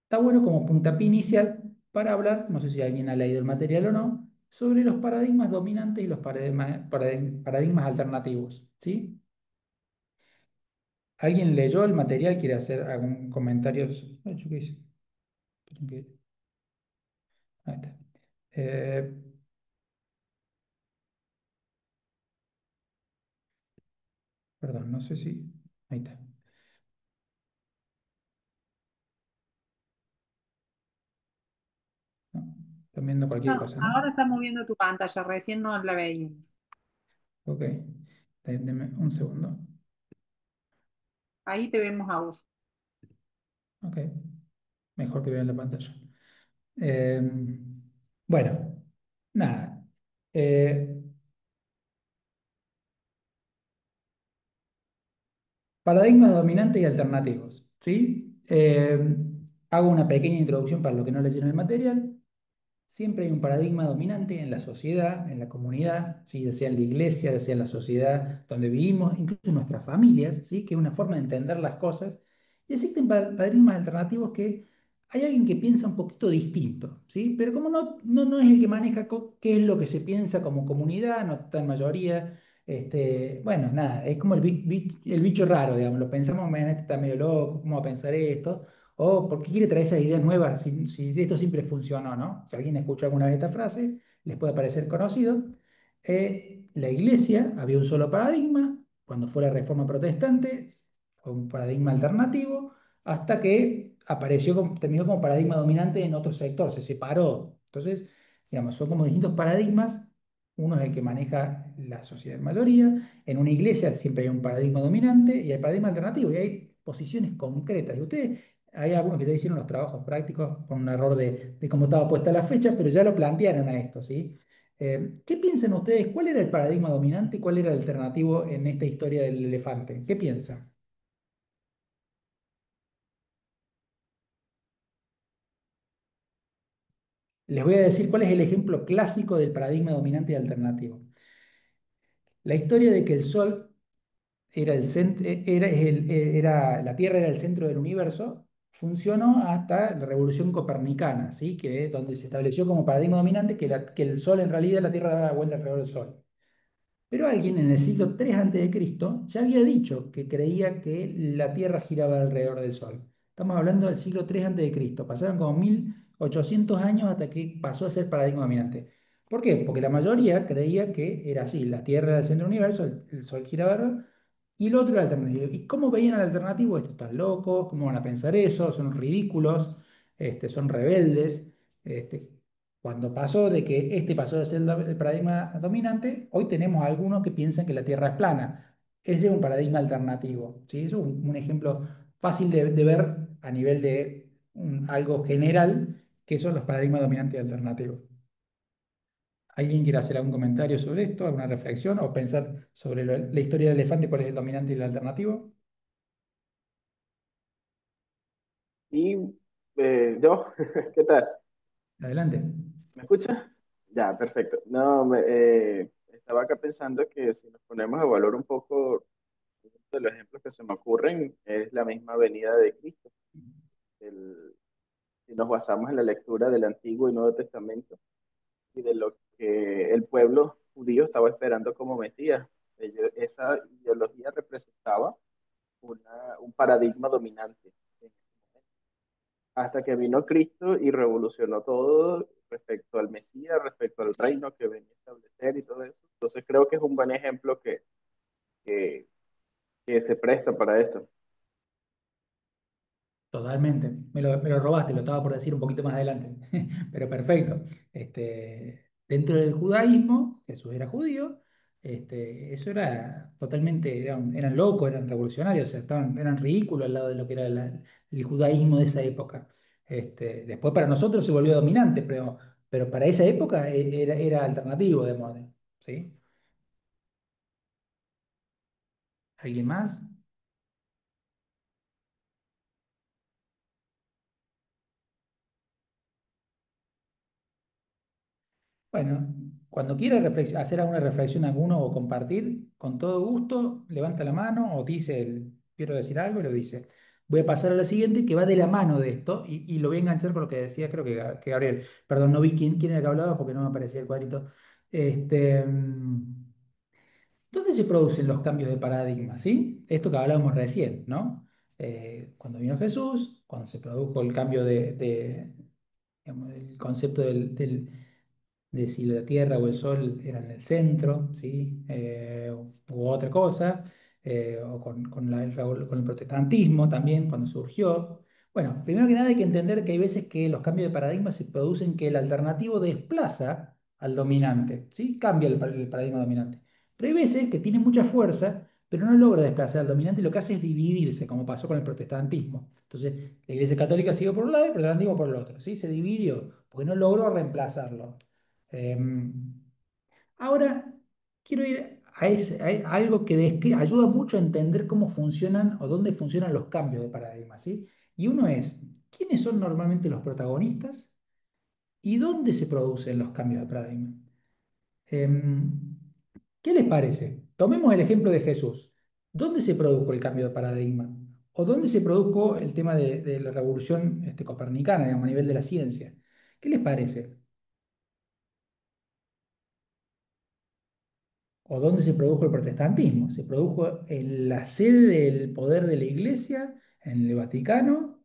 está bueno como puntapié inicial para hablar, no sé si alguien ha leído el material o no, sobre los paradigmas dominantes y los paradigmas alternativos. ¿Sí? ¿Alguien leyó el material? ¿Quiere hacer algún comentario? Ay, ¿yo qué hice? Ahí está. Eh, Perdón, no sé si. Ahí está. No, están viendo cualquier No, cosa, ¿no? ahora está moviendo tu pantalla, recién no la veíamos. Ok. Deme un segundo. Ahí te vemos a vos. Ok. Mejor que vean la pantalla. Eh, bueno, nada. Eh, Paradigmas dominantes y alternativos, ¿sí? Hago una pequeña introducción para los que no leyeron el material. Siempre hay un paradigma dominante en la sociedad, en la comunidad, ¿sí? Ya sea en la iglesia, ya sea en la sociedad donde vivimos, incluso en nuestras familias, ¿sí? Que es una forma de entender las cosas. Y existen paradigmas alternativos que hay alguien que piensa un poquito distinto, ¿sí? Pero como no es el que maneja qué es lo que se piensa como comunidad, no está en mayoría. Bueno, nada, es como el bicho raro, digamos, lo pensamos, "Man, este está medio loco, ¿cómo va a pensar esto? O por qué quiere traer esas ideas nuevas si esto siempre funcionó, ¿no? Si alguien escucha alguna vez esta frase, les puede parecer conocido. La iglesia había un solo paradigma, cuando fue la Reforma Protestante, fue un paradigma alternativo, hasta que terminó como paradigma dominante en otro sector, se separó. Entonces, digamos, son como distintos paradigmas. Uno es el que maneja la sociedad en mayoría. En una iglesia siempre hay un paradigma dominante y hay paradigma alternativo y hay posiciones concretas. Y ustedes hay algunos que ya hicieron los trabajos prácticos con un error de cómo estaba puesta la fecha, pero ya lo plantearon a esto, ¿sí? ¿Qué piensan ustedes? ¿Cuál era el paradigma dominante y cuál era el alternativo en esta historia del elefante? ¿Qué piensan? Les voy a decir cuál es el ejemplo clásico del paradigma dominante y alternativo. La historia de que el Sol era la Tierra era el centro del universo, funcionó hasta la Revolución Copernicana, ¿sí? Que es donde se estableció como paradigma dominante que el Sol en realidad la Tierra daba la vuelta alrededor del Sol. Pero alguien en el siglo 3 Cristo ya había dicho que creía que la Tierra giraba alrededor del Sol. Estamos hablando del siglo 3 Cristo. Pasaron como 1800 años hasta que pasó a ser paradigma dominante. ¿Por qué? Porque la mayoría creía que era así, la Tierra era el centro del universo, el Sol giraba alrededor, y el otro era alternativo. ¿Y cómo veían al alternativo? Estos están locos, ¿cómo van a pensar eso? Son ridículos, son rebeldes. Este, Cuando pasó de que este pasó de ser el paradigma dominante, hoy tenemos algunos que piensan que la Tierra es plana. Ese es un paradigma alternativo, ¿sí? Eso es un ejemplo fácil de ver a nivel de algo general, que son los paradigmas dominantes y alternativos. ¿Alguien quiere hacer algún comentario sobre esto, alguna reflexión o pensar sobre la historia del elefante, cuál es el dominante y el alternativo? Y yo, ¿qué tal? Adelante. ¿Me escucha? Ya, perfecto. No, estaba acá pensando que si nos ponemos a evaluar un poco de los ejemplos que se me ocurren, es la misma venida de Cristo. El- si nos basamos en la lectura del Antiguo y Nuevo Testamento y de lo que el pueblo judío estaba esperando como Mesías, esa ideología representaba un paradigma dominante hasta que vino Cristo y revolucionó todo respecto al Mesías, respecto al reino que venía a establecer y todo eso. Entonces creo que es un buen ejemplo que, que se presta para esto. Totalmente. Me lo robaste, lo estaba por decir un poquito más adelante. Pero perfecto. Dentro del judaísmo, Jesús era judío, eso era totalmente, eran locos, eran revolucionarios, o sea, eran ridículos al lado de lo que era el judaísmo de esa época. Después para nosotros se volvió dominante, pero para esa época era alternativo de moda. ¿Sí? ¿Alguien más? Bueno, cuando quiera hacer alguna reflexión alguno o compartir, con todo gusto, levanta la mano o dice, quiero decir algo y lo dice. Voy a pasar a la siguiente que va de la mano de esto y lo voy a enganchar con lo que decía, creo que Gabriel. Perdón, no vi quién era que hablaba porque no me aparecía el cuadrito. Este, mm, ¿Dónde se producen los cambios de paradigma? ¿Sí? Esto que hablábamos recién, ¿no? Cuando vino Jesús, cuando se produjo el cambio digamos, del concepto de si la Tierra o el Sol eran el centro, ¿sí? U otra cosa, o con el protestantismo también, cuando surgió. Bueno, primero que nada hay que entender que hay veces que los cambios de paradigma se producen que el alternativo desplaza al dominante, ¿sí? Cambia el paradigma dominante. Pero hay veces que tiene mucha fuerza, pero no logra desplazar al dominante y lo que hace es dividirse, como pasó con el protestantismo. Entonces, la Iglesia Católica siguió por un lado y el protestantismo por el otro, ¿sí? Se dividió porque no logró reemplazarlo. Em, Ahora, quiero ir a algo que ayuda mucho a entender cómo funcionan o dónde funcionan los cambios de paradigma, ¿sí? Y uno es, ¿quiénes son normalmente los protagonistas y dónde se producen los cambios de paradigma? Em, ¿Qué les parece? Tomemos el ejemplo de Jesús. ¿Dónde se produjo el cambio de paradigma? ¿O dónde se produjo el tema de la revolución copernicana, digamos, a nivel de la ciencia? ¿Qué les parece? ¿O dónde se produjo el protestantismo? Se produjo en la sede del poder de la Iglesia, en el Vaticano,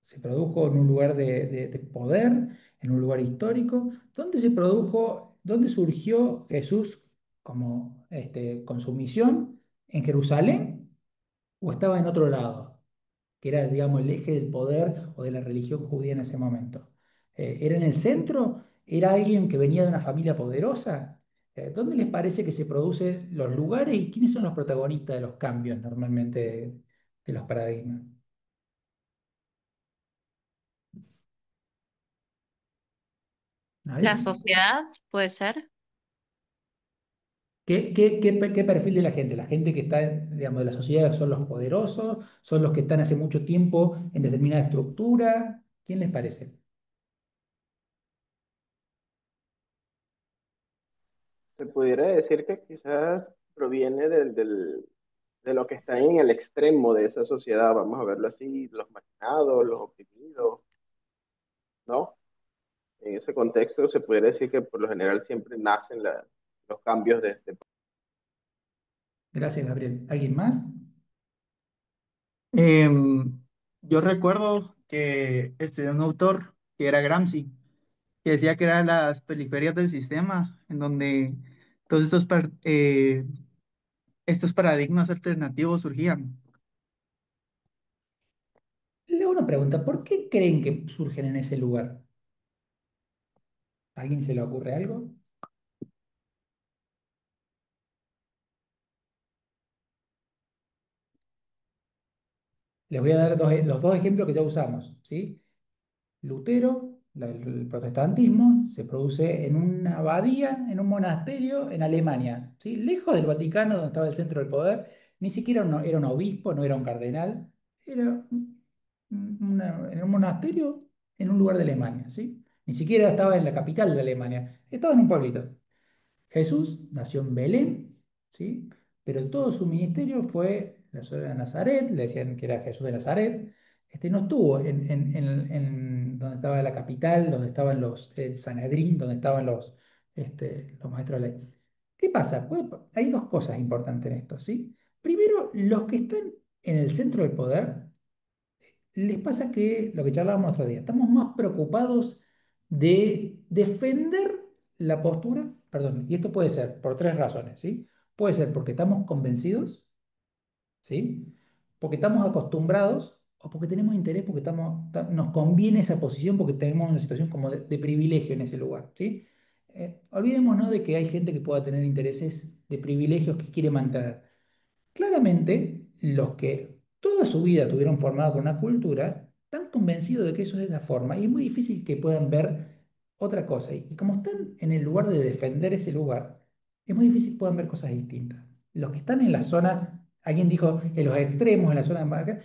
se produjo en un lugar de poder, en un lugar histórico. ¿Dónde se produjo, dónde surgió Jesús como, con su misión? ¿En Jerusalén o estaba en otro lado? Que era, digamos, el eje del poder o de la religión judía en ese momento. ¿Era en el centro? ¿Era alguien que venía de una familia poderosa? ¿Dónde les parece que se producen los lugares y quiénes son los protagonistas de los cambios normalmente de los paradigmas? La ¿Nadie? sociedad puede ser. ¿Qué perfil de la gente? La gente que está, digamos, de la sociedad son los poderosos, son los que están hace mucho tiempo en determinada estructura. ¿Quién les parece? Se pudiera decir que quizás proviene de lo que está en el extremo de esa sociedad, vamos a verlo así, los marginados, los oprimidos, ¿no? En ese contexto se pudiera decir que por lo general siempre nacen los cambios de. Gracias, Gabriel. ¿Alguien más? Em, yo recuerdo que estudié un autor que era Gramsci, que decía que eran las periferias del sistema, en donde todos estos paradigmas alternativos surgían. Le hago una pregunta. ¿Por qué creen que surgen en ese lugar? ¿A alguien se le ocurre algo? Les voy a dar los dos ejemplos que ya usamos, ¿sí? Lutero, el protestantismo, se produce en una abadía, en un monasterio en Alemania, ¿sí? Lejos del Vaticano, donde estaba el centro del poder. Ni siquiera era un obispo, no era un cardenal. Era en un monasterio en un lugar de Alemania, ¿sí? Ni siquiera estaba en la capital de Alemania. Estaba en un pueblito. Jesús nació en Belén, ¿sí? Pero todo su ministerio fue en la ciudad de Nazaret, le decían que era Jesús de Nazaret. No estuvo en donde estaba la capital, donde estaban el Sanedrín, donde estaban los maestros de la ley. ¿Qué pasa? Hay dos cosas importantes en esto, ¿sí? Primero, los que están en el centro del poder, les pasa que, lo que charlábamos otro día, estamos más preocupados de defender la postura, perdón, y esto puede ser por tres razones, ¿sí? Puede ser porque estamos convencidos, ¿sí? Porque estamos acostumbrados o porque tenemos interés, porque nos conviene esa posición, porque tenemos una situación como de privilegio en ese lugar, ¿sí? Olvidémonos de que hay gente que pueda tener intereses de privilegios que quiere mantener. Claramente, los que toda su vida tuvieron formada con una cultura, están convencidos de que eso es de esa forma y es muy difícil que puedan ver otra cosa. Y como están en el lugar de defender ese lugar, es muy difícil que puedan ver cosas distintas. Los que están en la zona, alguien dijo en los extremos, en la zona de marca,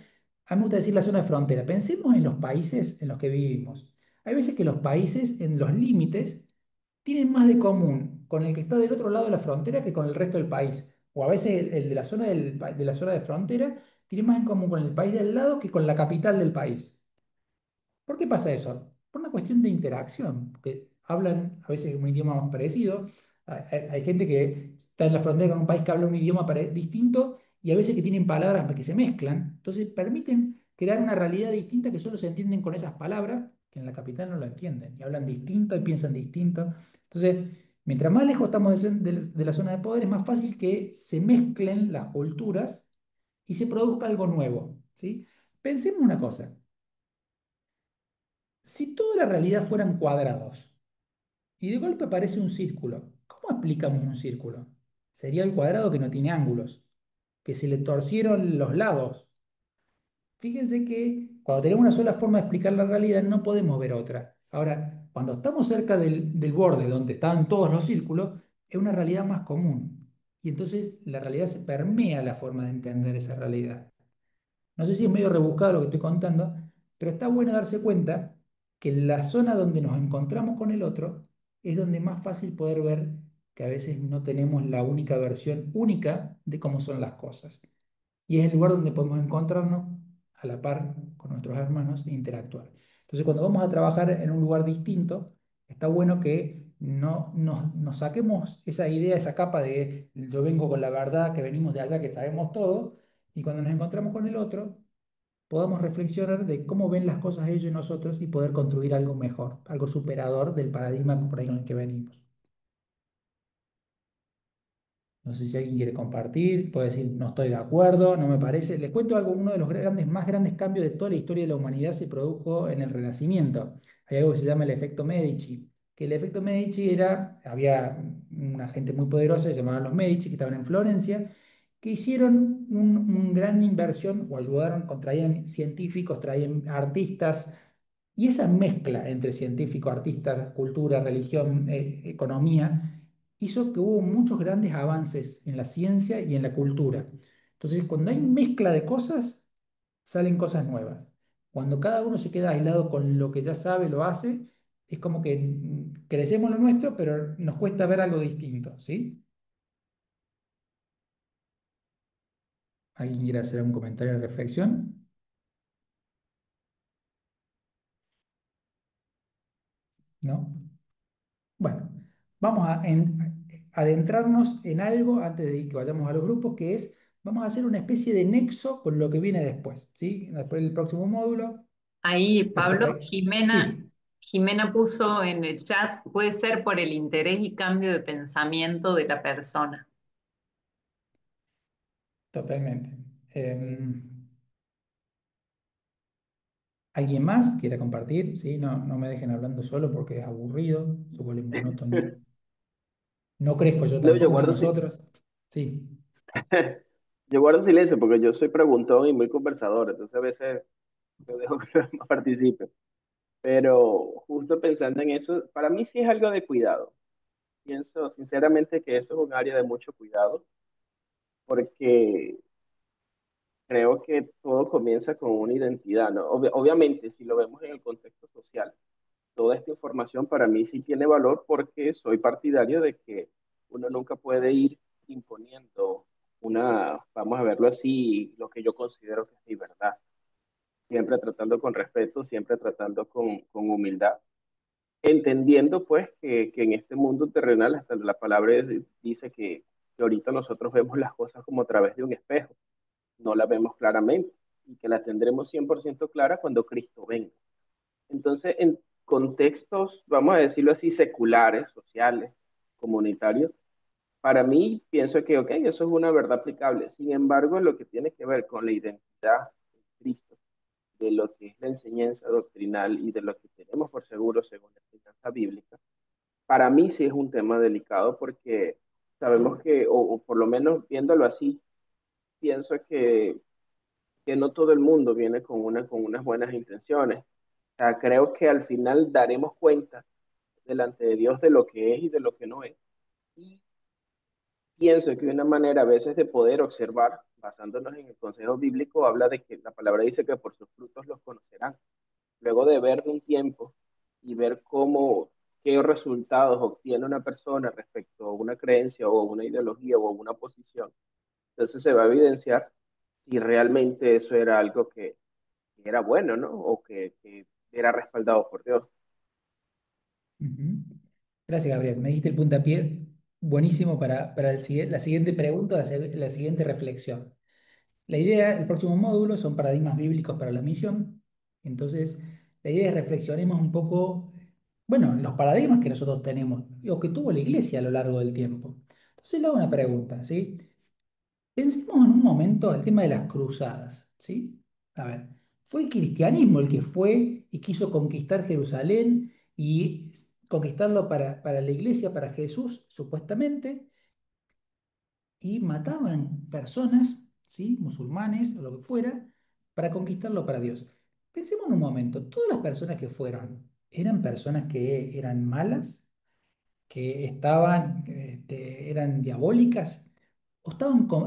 a mí me gusta decir la zona de frontera. Pensemos en los países en los que vivimos. Hay veces que los países en los límites tienen más de común con el que está del otro lado de la frontera que con el resto del país. O a veces el de la zona de la zona de frontera tiene más en común con el país del lado que con la capital del país. ¿Por qué pasa eso? Por una cuestión de interacción, porque hablan a veces un idioma más parecido. Hay gente que está en la frontera con un país que habla un idioma distinto y a veces que tienen palabras que se mezclan. Entonces permiten crear una realidad distinta que solo se entienden con esas palabras, que en la capital no lo entienden. Y hablan distinto y piensan distinto. Entonces, mientras más lejos estamos de la zona de poder, es más fácil que se mezclen las culturas y se produzca algo nuevo, ¿sí? Pensemos una cosa. Si toda la realidad fueran cuadrados y de golpe aparece un círculo, ¿cómo explicamos un círculo? Sería el cuadrado que no tiene ángulos, que se le torcieron los lados. Fíjense que cuando tenemos una sola forma de explicar la realidad no podemos ver otra. Ahora, cuando estamos cerca del borde donde están todos los círculos, es una realidad más común. Y entonces la realidad se permea la forma de entender esa realidad. No sé si es medio rebuscado lo que estoy contando, pero está bueno darse cuenta que en la zona donde nos encontramos con el otro es donde más fácil poder ver que a veces no tenemos la única versión única de cómo son las cosas. Y es el lugar donde podemos encontrarnos a la par con nuestros hermanos e interactuar. Entonces, cuando vamos a trabajar en un lugar distinto, está bueno que no nos saquemos esa idea, esa capa de yo vengo con la verdad, que venimos de allá, que sabemos todo, y cuando nos encontramos con el otro, podamos reflexionar de cómo ven las cosas ellos y nosotros y poder construir algo mejor, algo superador del paradigma por ahí con el que venimos. No sé si alguien quiere compartir, puede decir no estoy de acuerdo, no me parece. Les cuento algo, uno de los más grandes cambios de toda la historia de la humanidad se produjo en el Renacimiento. Hay algo que se llama el efecto Medici, que el efecto Medici había una gente muy poderosa que se llamaban los Medici, que estaban en Florencia, que hicieron una gran inversión o ayudaron, traían científicos, traían artistas, y esa mezcla entre científico, artista, cultura, religión, economía, hizo que hubo muchos grandes avances en la ciencia y en la cultura. Entonces, cuando hay mezcla de cosas, salen cosas nuevas. Cuando cada uno se queda aislado con lo que ya sabe, lo hace, es como que crecemos lo nuestro, pero nos cuesta ver algo distinto, ¿sí? ¿Alguien quiere hacer un comentario de reflexión? ¿No? Bueno, vamos a adentrarnos en algo antes de que vayamos a los grupos, que es, vamos a hacer una especie de nexo con lo que viene después, ¿sí? Después del próximo módulo. Ahí, Pablo, Sí, Jimena puso en el chat, puede ser por el interés y cambio de pensamiento de la persona. totalmente. ¿Alguien más quiere compartir? ¿Sí? No me dejen hablando solo porque es aburrido, se vuelve monótono. No crezco yo No, yo tampoco, ni guardo, nosotros. Sí, yo guardo silencio porque yo soy preguntón y muy conversador, entonces a veces yo dejo que los demás participen. Pero justo pensando en eso, para mí sí es algo de cuidado. Pienso sinceramente que eso es un área de mucho cuidado, porque creo que todo comienza con una identidad, ¿no? Obviamente, si lo vemos en el contexto social, toda esta información para mí sí tiene valor porque soy partidario de que Uno nunca puede ir imponiendo vamos a verlo así, lo que yo considero que es mi verdad. Siempre tratando con respeto, siempre tratando con humildad, entendiendo pues que en este mundo terrenal, hasta la palabra dice que ahorita nosotros vemos las cosas como a través de un espejo, no las vemos claramente y que las tendremos 100% claras cuando Cristo venga. Entonces, en contextos, vamos a decirlo así, seculares, sociales, comunitarios, para mí pienso que, ok, eso es una verdad aplicable. Sin embargo, en lo que tiene que ver con la identidad de Cristo, de lo que es la enseñanza doctrinal y de lo que tenemos por seguro según la enseñanza bíblica, para mí sí es un tema delicado porque sabemos que, o por lo menos viéndolo así, pienso que no todo el mundo viene con unas buenas intenciones. O sea, creo que al final daremos cuenta delante de Dios de lo que es y de lo que no es. Y pienso que una manera a veces de poder observar, basándonos en el consejo bíblico, habla de que la palabra dice que por sus frutos los conocerán. Luego de ver un tiempo y ver qué resultados obtiene una persona respecto a una creencia o una ideología o una posición, entonces se va a evidenciar si realmente eso era algo que era bueno, ¿no? O que era respaldado por Dios. Ujú. Gracias, Gabriel. Me diste el puntapié buenísimo para la siguiente pregunta, la siguiente reflexión. La idea, el próximo módulo son paradigmas bíblicos para la misión. Entonces, la idea es reflexionemos un poco, bueno, los paradigmas que nosotros tenemos o que tuvo la iglesia a lo largo del tiempo. Entonces, le hago una pregunta, ¿sí? Pensemos en un momento el tema de las cruzadas, ¿sí? A ver, fue el cristianismo el que fue y quiso conquistar Jerusalén y conquistarlo para la iglesia, para Jesús, supuestamente, y mataban personas, ¿sí? Musulmanes o lo que fuera, para conquistarlo para Dios. Pensemos en un momento, todas las personas que fueron, ¿eran personas que eran malas? ¿Que estaban, eran diabólicas? ¿O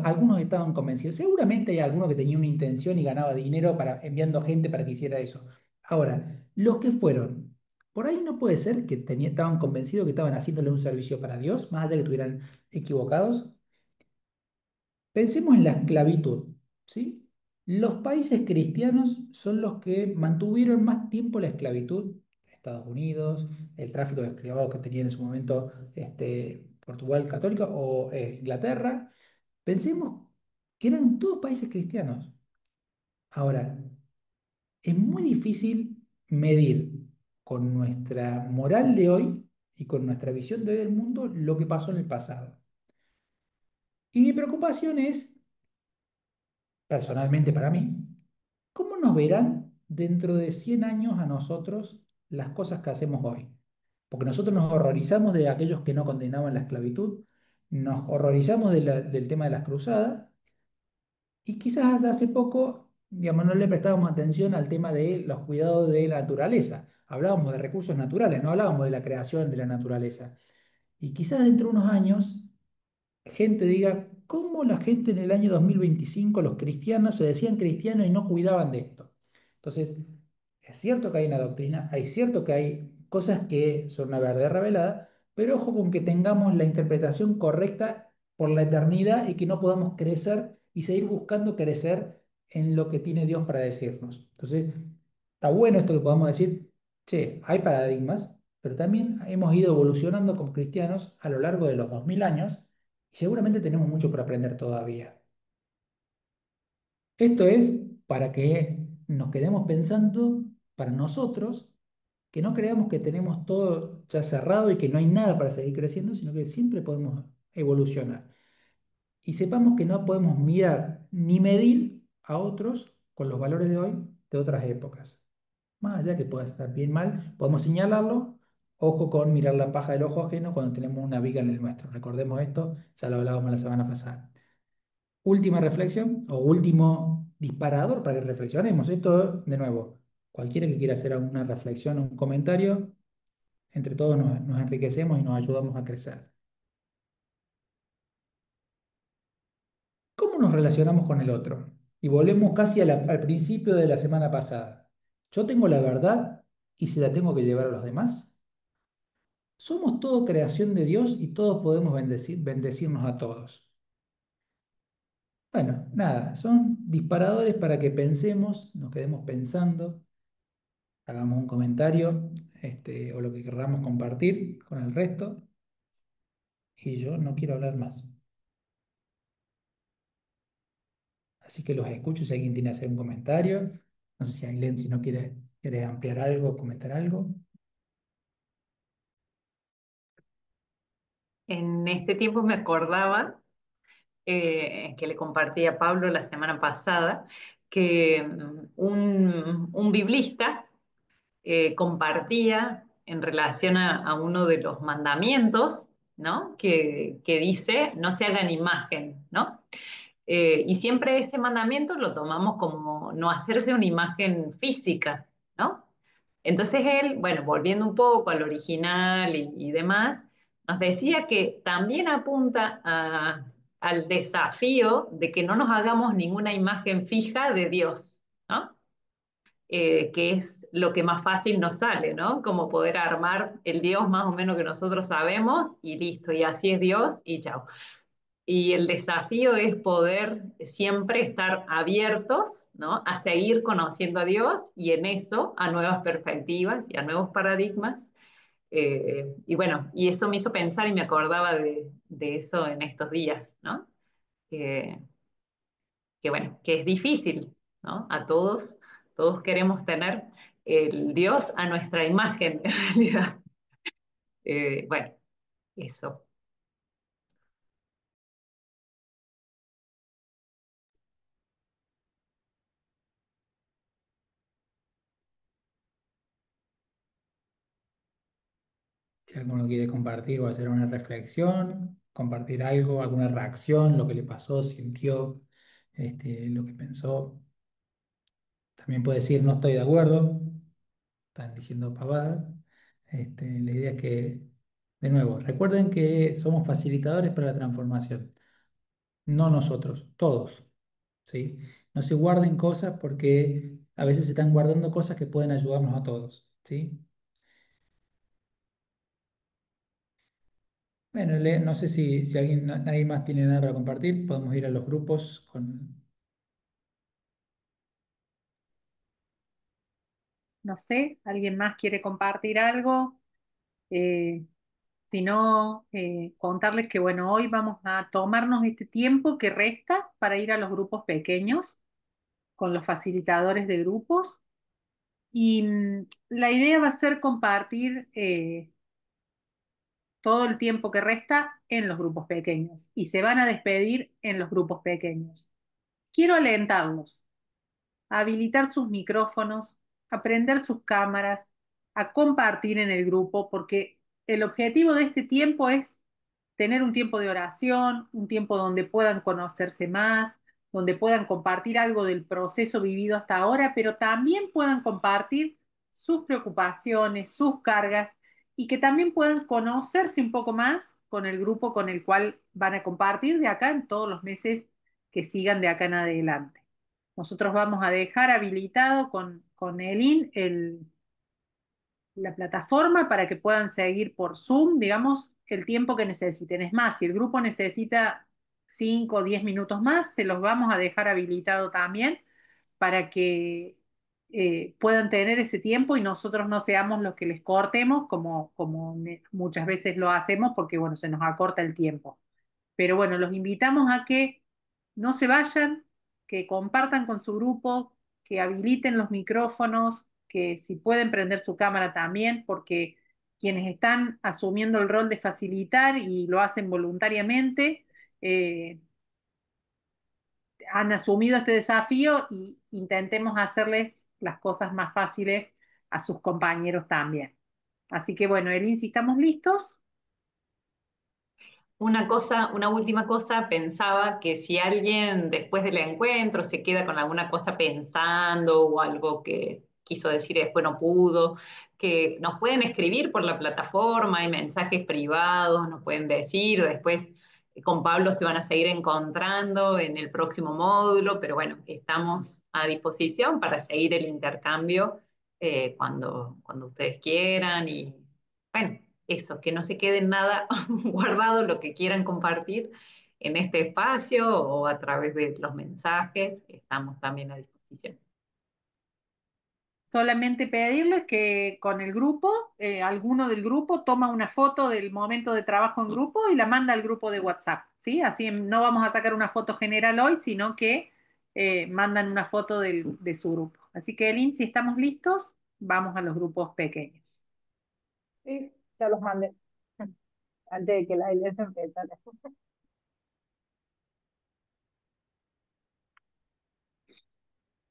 algunos estaban convencidos? Seguramente hay alguno que tenía una intención y ganaba dinero enviando gente para que hiciera eso. Ahora, los que fueron, por ahí no puede ser que estaban convencidos que estaban haciéndole un servicio para Dios, más allá de que estuvieran equivocados. Pensemos en la esclavitud, ¿sí? Los países cristianos son los que mantuvieron más tiempo la esclavitud. Estados Unidos, el tráfico de esclavos que tenía en su momento Portugal católico o Inglaterra. Pensemos que eran todos países cristianos. Ahora, es muy difícil medir con nuestra moral de hoy y con nuestra visión de hoy del mundo lo que pasó en el pasado. Y mi preocupación es, personalmente para mí, ¿cómo nos verán dentro de 100 años a nosotros las cosas que hacemos hoy? Porque nosotros nos horrorizamos de aquellos que no condenaban la esclavitud, nos horrorizamos del tema de las cruzadas y quizás hasta hace poco, digamos, no le prestábamos atención al tema de los cuidados de la naturaleza. Hablábamos de recursos naturales, no hablábamos de la creación de la naturaleza. Y quizás dentro de unos años gente diga, ¿cómo la gente en el año 2025 los cristianos, se decían cristianos y no cuidaban de esto? Entonces, es cierto que hay una doctrina, es cierto que hay cosas que son una verdad revelada, pero ojo con que tengamos la interpretación correcta por la eternidad y que no podamos crecer y seguir buscando crecer en lo que tiene Dios para decirnos. Entonces, está bueno esto que podamos decir, che, hay paradigmas, pero también hemos ido evolucionando como cristianos a lo largo de los 2000 años y seguramente tenemos mucho por aprender todavía. Esto es para que nos quedemos pensando para nosotros, que no creamos que tenemos todo ya cerrado y que no hay nada para seguir creciendo, sino que siempre podemos evolucionar. Y sepamos que no podemos mirar ni medir a otros con los valores de hoy de otras épocas. Más allá que pueda estar bien mal, podemos señalarlo. Ojo con mirar la paja del ojo ajeno cuando tenemos una viga en el nuestro. Recordemos esto, ya lo hablábamos la semana pasada. Última reflexión o último disparador para que reflexionemos. Esto, de nuevo, cualquiera que quiera hacer alguna reflexión o un comentario, entre todos nos enriquecemos y nos ayudamos a crecer. ¿Cómo nos relacionamos con el otro? Y volvemos casi al principio de la semana pasada. Yo tengo la verdad y se la tengo que llevar a los demás. Somos todo creación de Dios y todos podemos bendecirnos a todos. Bueno, nada, son disparadores para que pensemos, nos quedemos pensando, hagamos un comentario, o lo que querramos compartir con el resto, y yo no quiero hablar más. Así que los escucho si alguien tiene que hacer un comentario. No sé si Ailén, si no quiere ampliar algo, comentar algo. En este tiempo me acordaba que le compartí a Pablo la semana pasada, que un biblista compartía en relación a uno de los mandamientos, ¿no? Que dice, no se hagan imagen, ¿no? Y siempre ese mandamiento lo tomamos como no hacerse una imagen física, ¿no? Entonces él, bueno, volviendo un poco al original y demás, nos decía que también apunta al desafío de que no nos hagamos ninguna imagen fija de Dios, ¿no? Que es lo que más fácil nos sale, ¿no? Como poder armar el Dios más o menos que nosotros sabemos y listo, y así es Dios y chao. Y el desafío es poder siempre estar abiertos, ¿no? A seguir conociendo a Dios y en eso a nuevas perspectivas y a nuevos paradigmas. Y bueno, y eso me hizo pensar y me acordaba de eso en estos días, ¿no? Que, que bueno, que es difícil, ¿no? Todos queremos tener el Dios a nuestra imagen, en realidad. Bueno, eso. Si alguno quiere compartir o hacer una reflexión, compartir algo, alguna reacción, lo que le pasó, sintió, lo que pensó. También puede decir no estoy de acuerdo, están diciendo pavadas. La idea es que, de nuevo, recuerden que somos facilitadores para la transformación, no nosotros, todos, ¿sí? No se guarden cosas porque a veces se están guardando cosas que pueden ayudarnos a todos, ¿sí? Bueno, no sé si alguien, nadie más tiene nada para compartir, podemos ir a los grupos con... No sé, ¿alguien más quiere compartir algo? Eh, Si no, contarles que bueno, hoy vamos a tomarnos este tiempo que resta para ir a los grupos pequeños con los facilitadores de grupos. Y la idea va a ser compartir todo el tiempo que resta en los grupos pequeños y se van a despedir en los grupos pequeños. Quiero alentarlos a habilitar sus micrófonos, a prender sus cámaras, a compartir en el grupo, porque el objetivo de este tiempo es tener un tiempo de oración, un tiempo donde puedan conocerse más, donde puedan compartir algo del proceso vivido hasta ahora, pero también puedan compartir sus preocupaciones, sus cargas y que también puedan conocerse un poco más con el grupo con el cual van a compartir de acá en todos los meses que sigan de acá en adelante. Nosotros vamos a dejar habilitado con Elin la plataforma para que puedan seguir por Zoom, digamos, el tiempo que necesiten. Es más, si el grupo necesita 5 o 10 minutos más, se los vamos a dejar habilitado también para que puedan tener ese tiempo y nosotros no seamos los que les cortemos como muchas veces lo hacemos porque, bueno, se nos acorta el tiempo. Pero bueno, los invitamos a que no se vayan, que compartan con su grupo, que habiliten los micrófonos, que si pueden prender su cámara también, porque quienes están asumiendo el rol de facilitar y lo hacen voluntariamente, eh, han asumido este desafío y intentemos hacerles las cosas más fáciles a sus compañeros también. Así que bueno, Elin, si estamos listos. Una cosa, una última cosa, pensaba que si alguien después del encuentro se queda con alguna cosa pensando o algo que quiso decir y después no pudo, que nos pueden escribir por la plataforma, hay mensajes privados, nos pueden decir, después con Pablo se van a seguir encontrando en el próximo módulo, pero bueno, estamos a disposición para seguir el intercambio cuando ustedes quieran y bueno. eso, que no se quede nada guardado, lo que quieran compartir en este espacio o a través de los mensajes, estamos también a disposición. Solamente pedirles que con el grupo, alguno del grupo toma una foto del momento de trabajo en grupo y la manda al grupo de WhatsApp, ¿sí? Así no vamos a sacar una foto general hoy, sino que mandan una foto de su grupo. Así que, Elin, si estamos listos, vamos a los grupos pequeños. Sí, ya los mandé antes de que la iglesia empiece.